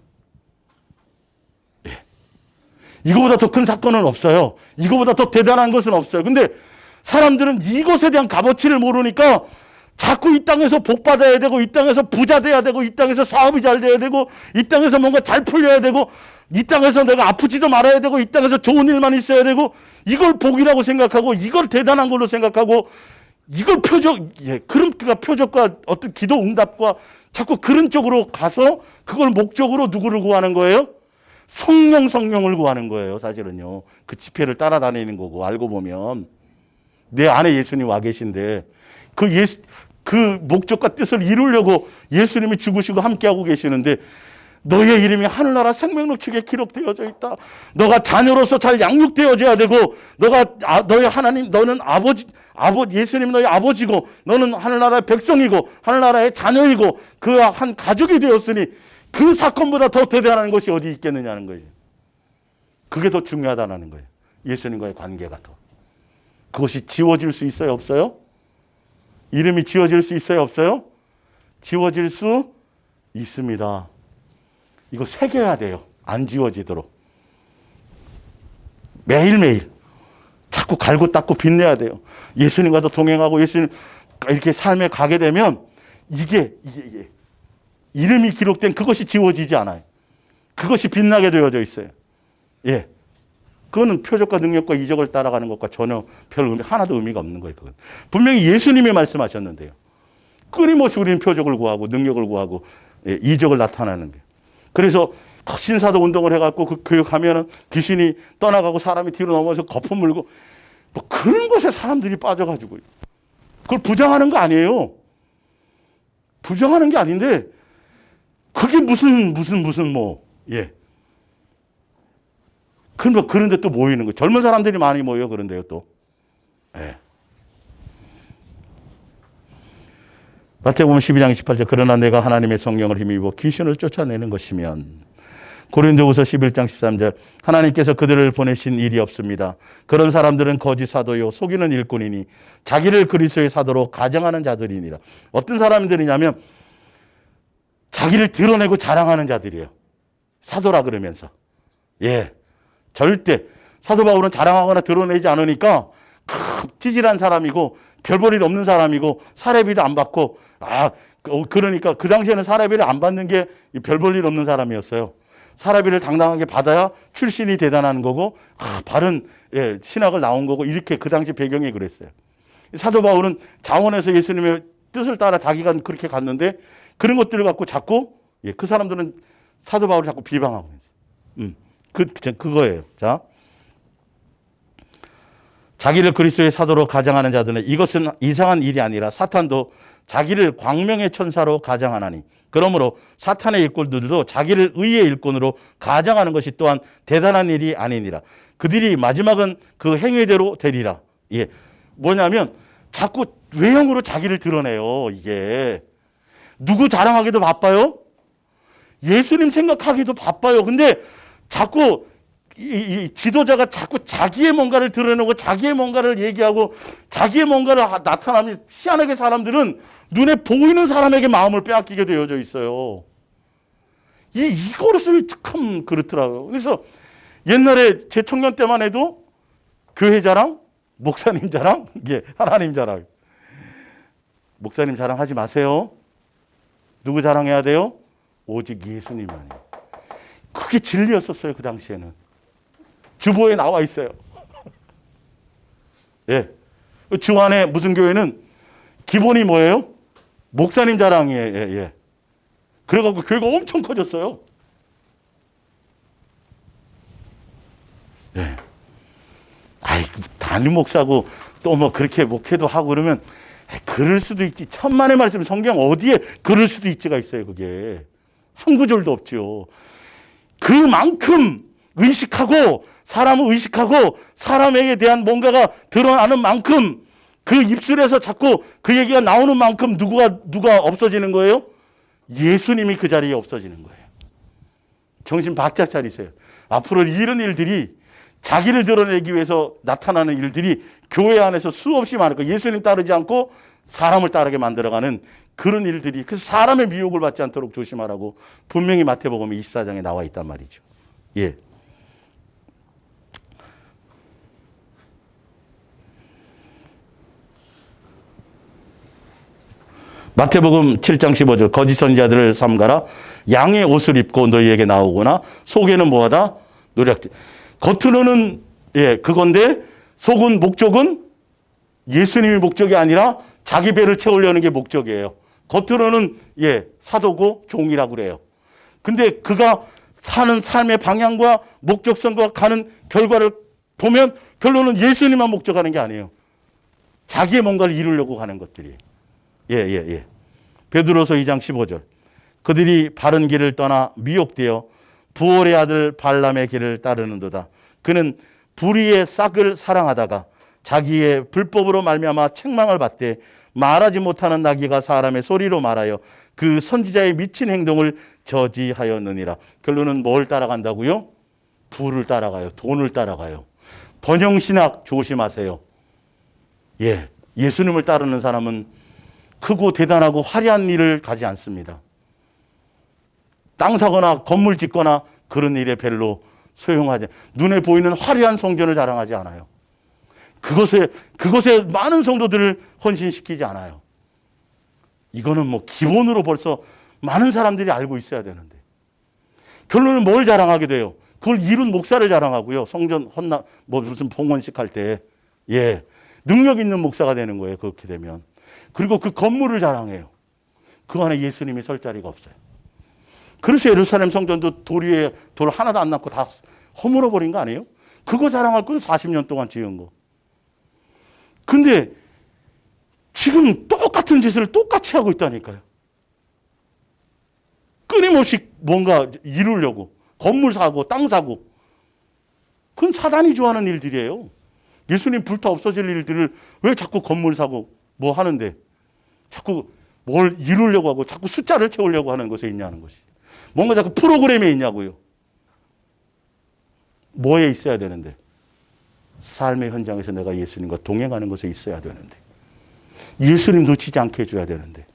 Speaker 1: 이거보다 더 큰 사건은 없어요. 이거보다 더 대단한 것은 없어요. 근데 사람들은 이것에 대한 값어치를 모르니까 자꾸 이 땅에서 복 받아야 되고, 이 땅에서 부자 돼야 되고, 이 땅에서 사업이 잘 돼야 되고, 이 땅에서 뭔가 잘 풀려야 되고, 이 땅에서 내가 아프지도 말아야 되고, 이 땅에서 좋은 일만 있어야 되고, 이걸 복이라고 생각하고, 이걸 대단한 걸로 생각하고, 이걸 그러니까 표적과 어떤 기도 응답과 자꾸 그런 쪽으로 가서 그걸 목적으로 누구를 구하는 거예요? 성령을 구하는 거예요, 사실은요. 그 집회를 따라다니는 거고, 알고 보면. 내 안에 예수님 와 계신데, 그 목적과 뜻을 이루려고 예수님이 죽으시고 함께하고 계시는데, 너의 이름이 하늘나라 생명록 책에 기록되어져 있다. 너가 자녀로서 잘 양육되어져야 되고, 너의 하나님, 너는 예수님 너의 아버지고, 너는 하늘나라의 백성이고, 하늘나라의 자녀이고, 그 한 가족이 되었으니, 그 사건보다 더 대단한 것이 어디 있겠느냐는 거예요. 그게 더 중요하다는 거예요. 예수님과의 관계가 더. 그것이 지워질 수 있어요, 없어요? 이름이 지워질 수 있어요, 없어요? 지워질 수 있습니다. 이거 새겨야 돼요. 안 지워지도록. 매일매일 자꾸 갈고 닦고 빛내야 돼요. 예수님과도 동행하고 예수님 이렇게 삶에 가게 되면 이게 이름이 기록된 그것이 지워지지 않아요. 그것이 빛나게 되어져 있어요. 그거는 표적과 능력과 이적을 따라가는 것과 전혀 하나도 의미가 없는 거예요. 그건. 분명히 예수님이 말씀하셨는데요. 끊임없이 우리는 표적을 구하고 능력을 구하고 이적을 나타나는 거예요. 그래서 신사도 운동을 해갖고 그 교육하면은 귀신이 떠나가고 사람이 뒤로 넘어서 거품 물고 뭐 그런 것에 사람들이 빠져가지고 그걸 부정하는 거 아니에요. 부정하는 게 아닌데 그게 무슨 뭐 예. 그런데 또 모이는 거. 젊은 사람들이 많이 모여 그런데요 또. 예. 마태복음 12장 28절 그러나 내가 하나님의 성령을 힘입어 귀신을 쫓아내는 것이면 고린도후서 11장 13절 하나님께서 그들을 보내신 일이 없습니다. 그런 사람들은 거짓 사도요 속이는 일꾼이니 자기를 그리스도의 사도로 가정하는 자들이니라. 어떤 사람들이냐면 자기를 드러내고 자랑하는 자들이에요. 사도라 그러면서. 예. 절대 사도 바울은 자랑하거나 드러내지 않으니까 찌질한 사람이고 별 볼 일 없는 사람이고 사례비도 안 받고 그러니까 그 당시에는 사례비를 안 받는 게 별 볼 일 없는 사람이었어요. 사례비를 당당하게 받아야 출신이 대단한 거고 바른 신학을 나온 거고 이렇게 그 당시 배경이 그랬어요. 사도 바울은 자원에서 예수님의 뜻을 따라 자기가 그렇게 갔는데 그런 것들을 갖고 자꾸 그 사람들은 사도 바울을 자꾸 비방하고 있어요. 그거예요. 자, 자기를 그리스도의 사도로 가장하는 자들은 이것은 이상한 일이 아니라 사탄도 자기를 광명의 천사로 가장하나니 그러므로 사탄의 일꾼들도 자기를 의의 일꾼으로 가장하는 것이 또한 대단한 일이 아니니라. 그들이 마지막은 그 행위대로 되리라. 예, 뭐냐면 자꾸 외형으로 자기를 드러내요. 이게 누구 자랑하기도 바빠요. 예수님 생각하기도 바빠요. 근데 자꾸 이 지도자가 자꾸 자기의 뭔가를 드러내고 자기의 뭔가를 얘기하고 자기의 뭔가를 나타나면 희한하게 사람들은 눈에 보이는 사람에게 마음을 빼앗기게 되어져 있어요. 이거로서 참 그렇더라고요. 그래서 옛날에 제 청년 때만 해도 교회 자랑, 목사님 자랑, 하나님 자랑. 목사님 자랑하지 마세요. 누구 자랑해야 돼요? 오직 예수님만이. 그게 진리였었어요. 그 당시에는. 주보에 나와 있어요. 예. 주 안에 무슨 교회는 기본이 뭐예요? 목사님 자랑이에요. 예. 그래갖고 교회가 엄청 커졌어요. 예. 담임 목사고 또 뭐 그렇게 목회도 하고 그러면 그럴 수도 있지. 천만의 말씀 성경 어디에 그럴 수도 있지가 있어요. 그게. 한 구절도 없죠. 그만큼 의식하고 사람을 의식하고 사람에게 대한 뭔가가 드러나는 만큼 그 입술에서 자꾸 그 얘기가 나오는 만큼 누가 없어지는 거예요? 예수님이 그 자리에 없어지는 거예요. 정신 바짝 차리세요. 앞으로 이런 일들이 자기를 드러내기 위해서 나타나는 일들이 교회 안에서 수없이 많을 거예요. 예수님 따르지 않고 사람을 따르게 만들어가는 그런 일들이. 그래서 사람의 미혹을 받지 않도록 조심하라고 분명히 마태복음 24장에 나와 있단 말이죠. 예. 마태복음 7장 15절 거짓 선지자들을 삼가라. 양의 옷을 입고 너희에게 나오거나 속에는 뭐하다? 노략질. 겉으로는 그건데 속은 목적은 예수님이 목적이 아니라 자기 배를 채우려는 게 목적이에요. 겉으로는 사도고 종이라고 그래요. 근데 그가 사는 삶의 방향과 목적성과 가는 결과를 보면 결론은 예수님만 목적하는 게 아니에요. 자기의 뭔가를 이루려고 하는 것들이에요. 베드로서 2장 15절 그들이 바른 길을 떠나 미혹되어 부올의 아들 발람의 길을 따르는도다. 그는 불의의 싹을 사랑하다가 자기의 불법으로 말미암아 책망을 받되 말하지 못하는 나귀가 사람의 소리로 말하여 그 선지자의 미친 행동을 저지하였느니라. 결론은 뭘 따라간다고요? 부를 따라가요. 돈을 따라가요. 번영신학 조심하세요. 예수님을 따르는 사람은 크고 대단하고 화려한 일을 가지 않습니다. 땅 사거나 건물 짓거나 그런 일에 별로 소용하지 않아요. 눈에 보이는 화려한 성전을 자랑하지 않아요. 그것에 많은 성도들을 헌신시키지 않아요. 이거는 뭐 기본으로 벌써 많은 사람들이 알고 있어야 되는데. 결론은 뭘 자랑하게 돼요? 그걸 이룬 목사를 자랑하고요. 성전 무슨 봉헌식 할 때. 능력 있는 목사가 되는 거예요. 그렇게 되면. 그리고 그 건물을 자랑해요. 그 안에 예수님이 설 자리가 없어요. 그래서 예루살렘 성전도 돌 위에 돌 하나도 안 남고 다 허물어 버린 거 아니에요? 그거 자랑할 건 40년 동안 지은 거. 근데 지금 똑같은 짓을 똑같이 하고 있다니까요. 끊임없이 뭔가 이루려고 건물 사고 땅 사고 그건 사단이 좋아하는 일들이에요. 예수님 불타 없어질 일들을 왜 자꾸 건물 사고 뭐 하는데 자꾸 뭘 이루려고 하고 자꾸 숫자를 채우려고 하는 것에 있냐는 것이. 뭔가 자꾸 프로그램에 있냐고요. 뭐에 있어야 되는데? 삶의 현장에서 내가 예수님과 동행하는 것에 있어야 되는데. 예수님 놓치지 않게 해줘야 되는데.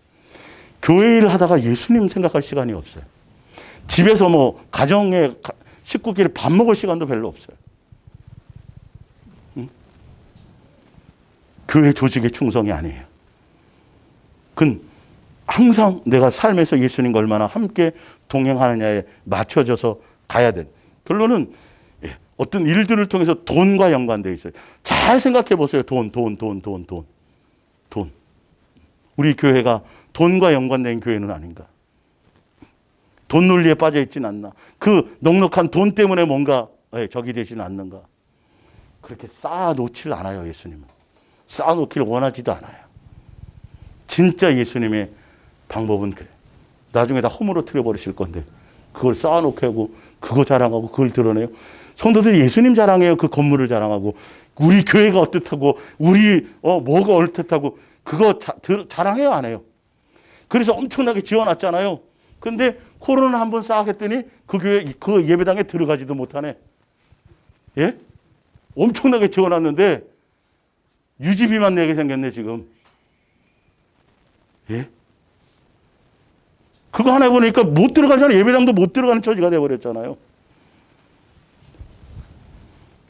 Speaker 1: 교회 일 하다가 예수님 생각할 시간이 없어요. 집에서 뭐 가정에 식구끼리 밥 먹을 시간도 별로 없어요. 응? 교회 조직의 충성이 아니에요. 그건 항상 내가 삶에서 예수님과 얼마나 함께 동행하느냐에 맞춰져서 가야 돼. 결론은 어떤 일들을 통해서 돈과 연관되어 있어요. 잘 생각해 보세요. 돈. 우리 교회가 돈과 연관된 교회는 아닌가. 돈 논리에 빠져 있지는 않나. 그 넉넉한 돈 때문에 뭔가 적이 되지는 않는가. 그렇게 쌓아놓질 않아요. 예수님은. 쌓아놓기를 원하지도 않아요. 진짜 예수님의 방법은 그래. 나중에 다 홈으로 틀어버리실 건데 그걸 쌓아놓게 하고 그거 자랑하고 그걸 드러내요. 성도들이 예수님 자랑해요. 그 건물을 자랑하고 우리 교회가 어떻다고 우리 뭐가 어떻다고 그거 자랑해요 안 해요. 그래서 엄청나게 지어놨잖아요. 근데 코로나 한번 싹 했더니 그 교회 그 예배당에 들어가지도 못하네. 예? 엄청나게 지어놨는데 유지비만 내게 생겼네 지금. 예? 그거 하나 보니까 못 들어가잖아요. 예배당도 못 들어가는 처지가 돼버렸잖아요.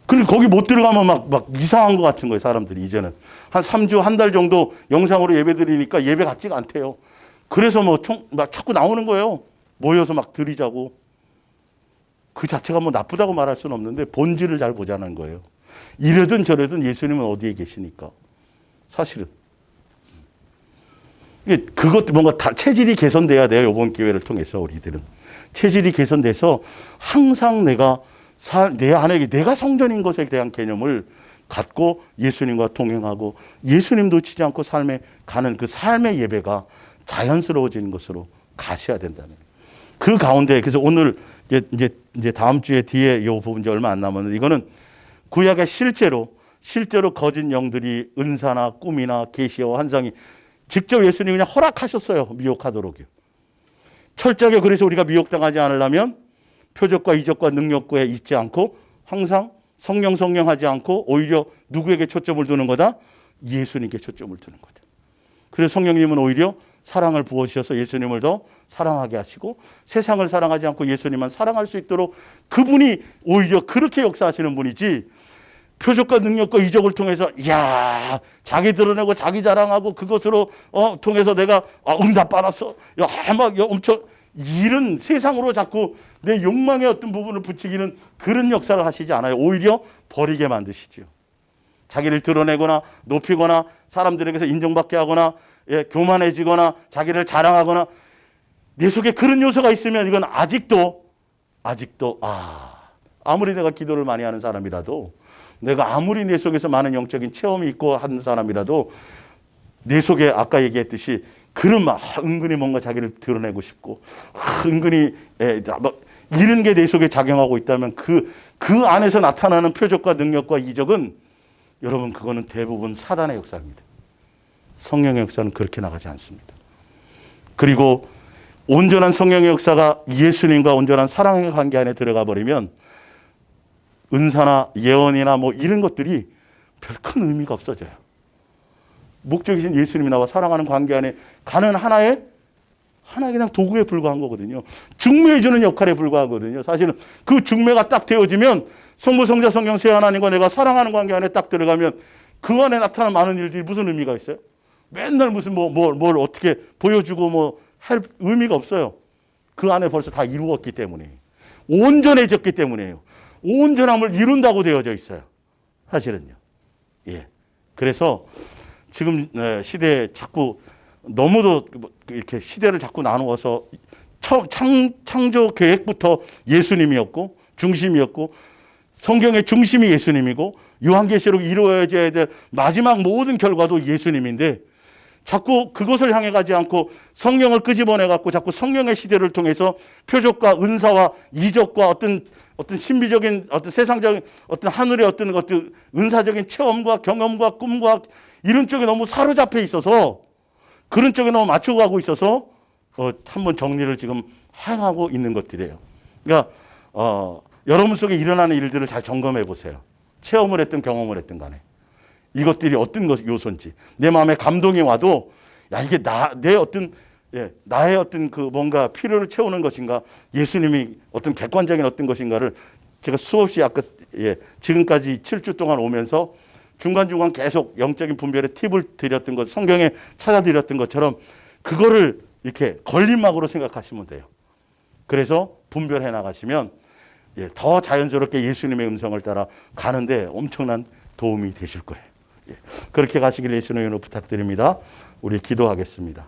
Speaker 1: 그리고 거기 못 들어가면 막 이상한 것 같은 거예요, 사람들이 이제는. 한 3주, 한 달 정도 영상으로 예배 드리니까 예배 같지가 않대요. 그래서 막 자꾸 나오는 거예요. 모여서 막 드리자고. 그 자체가 뭐 나쁘다고 말할 수는 없는데 본질을 잘 보자는 거예요. 이래든 저래든 예수님은 어디에 계시니까. 사실은. 그것도 뭔가 다 체질이 개선돼야 돼요. 이번 기회를 통해서 우리들은. 체질이 개선돼서 항상 내 안에 내가 성전인 것에 대한 개념을 갖고 예수님과 동행하고 예수님 놓치지 않고 삶에 가는 그 삶의 예배가 자연스러워지는 것으로 가셔야 된다는 거예요. 그 가운데 그래서 오늘 이제 다음 주에 뒤에 이 부분 이제 얼마 안 남았는데 이거는 구약의 실제로 거짓 영들이 은사나 꿈이나 계시와 환상이 직접 예수님이 그냥 허락하셨어요. 미혹하도록요. 철저하게 그래서 우리가 미혹당하지 않으려면 표적과 이적과 능력에 있지 않고 항상 성령 하지 않고 오히려 누구에게 초점을 두는 거다? 예수님께 초점을 두는 거다. 그래서 성령님은 오히려 사랑을 부어주셔서 예수님을 더 사랑하게 하시고 세상을 사랑하지 않고 예수님만 사랑할 수 있도록 그분이 오히려 그렇게 역사하시는 분이지 표적과 능력과 이적을 통해서 이야 자기 드러내고 자기 자랑하고 그것으로 통해서 내가 응답 받았어. 막 엄청 이런 세상으로 자꾸 내 욕망의 어떤 부분을 붙이기는 그런 역사를 하시지 않아요. 오히려 버리게 만드시죠. 자기를 드러내거나 높이거나 사람들에게서 인정받게 하거나 교만해지거나 자기를 자랑하거나 내 속에 그런 요소가 있으면 이건 아직도 아무리 내가 기도를 많이 하는 사람이라도 내가 아무리 내 속에서 많은 영적인 체험이 있고 하는 사람이라도 내 속에 아까 얘기했듯이 그런 은근히 뭔가 자기를 드러내고 싶고 은근히 이런 게 내 속에 작용하고 있다면 그 안에서 나타나는 표적과 능력과 이적은 여러분 그거는 대부분 사단의 역사입니다. 성령의 역사는 그렇게 나가지 않습니다. 그리고 온전한 성령의 역사가 예수님과 온전한 사랑의 관계 안에 들어가 버리면 은사나 예언이나 뭐 이런 것들이 별 큰 의미가 없어져요. 목적이신 예수님이 나와 사랑하는 관계 안에 가는 하나의 그냥 도구에 불과한 거거든요. 중매해 주는 역할에 불과하거든요. 사실은 그 중매가 딱 되어지면 성부, 성자, 성령 세 하나님과 내가 사랑하는 관계 안에 딱 들어가면 그 안에 나타나는 많은 일들이 무슨 의미가 있어요? 맨날 무슨 뭘 어떻게 보여주고 뭐 할 의미가 없어요. 그 안에 벌써 다 이루었기 때문에. 온전해졌기 때문에요. 온전함을 이룬다고 되어져 있어요. 사실은요. 예. 그래서 지금 시대에 자꾸 너무도 이렇게 시대를 자꾸 나누어서 창조 계획부터 예수님이었고 중심이었고 성경의 중심이 예수님이고 요한계시록 이루어져야 될 마지막 모든 결과도 예수님인데 자꾸 그것을 향해 가지 않고 성령을 끄집어내 갖고 자꾸 성령의 시대를 통해서 표적과 은사와 이적과 어떤 신비적인 어떤 세상적인 어떤 하늘의 어떤 은사적인 체험과 경험과 꿈과 이런 쪽에 너무 사로잡혀 있어서 그런 쪽에 너무 맞추고 가고 있어서 한번 정리를 지금 행하고 있는 것들이에요. 그러니까 여러분 속에 일어나는 일들을 잘 점검해 보세요. 체험을 했든 경험을 했든 간에 이것들이 어떤 요소인지 내 마음에 감동이 와도 야 이게 나의 어떤 그 뭔가 필요를 채우는 것인가 예수님이 어떤 객관적인 어떤 것인가를 제가 수없이 아까 지금까지 7주 동안 오면서 중간중간 계속 영적인 분별의 팁을 드렸던 것 성경에 찾아드렸던 것처럼 그거를 이렇게 걸림막으로 생각하시면 돼요. 그래서 분별해 나가시면 더 자연스럽게 예수님의 음성을 따라 가는데 엄청난 도움이 되실 거예요. 그렇게 가시길 예수님의 이름으로 부탁드립니다. 우리 기도하겠습니다.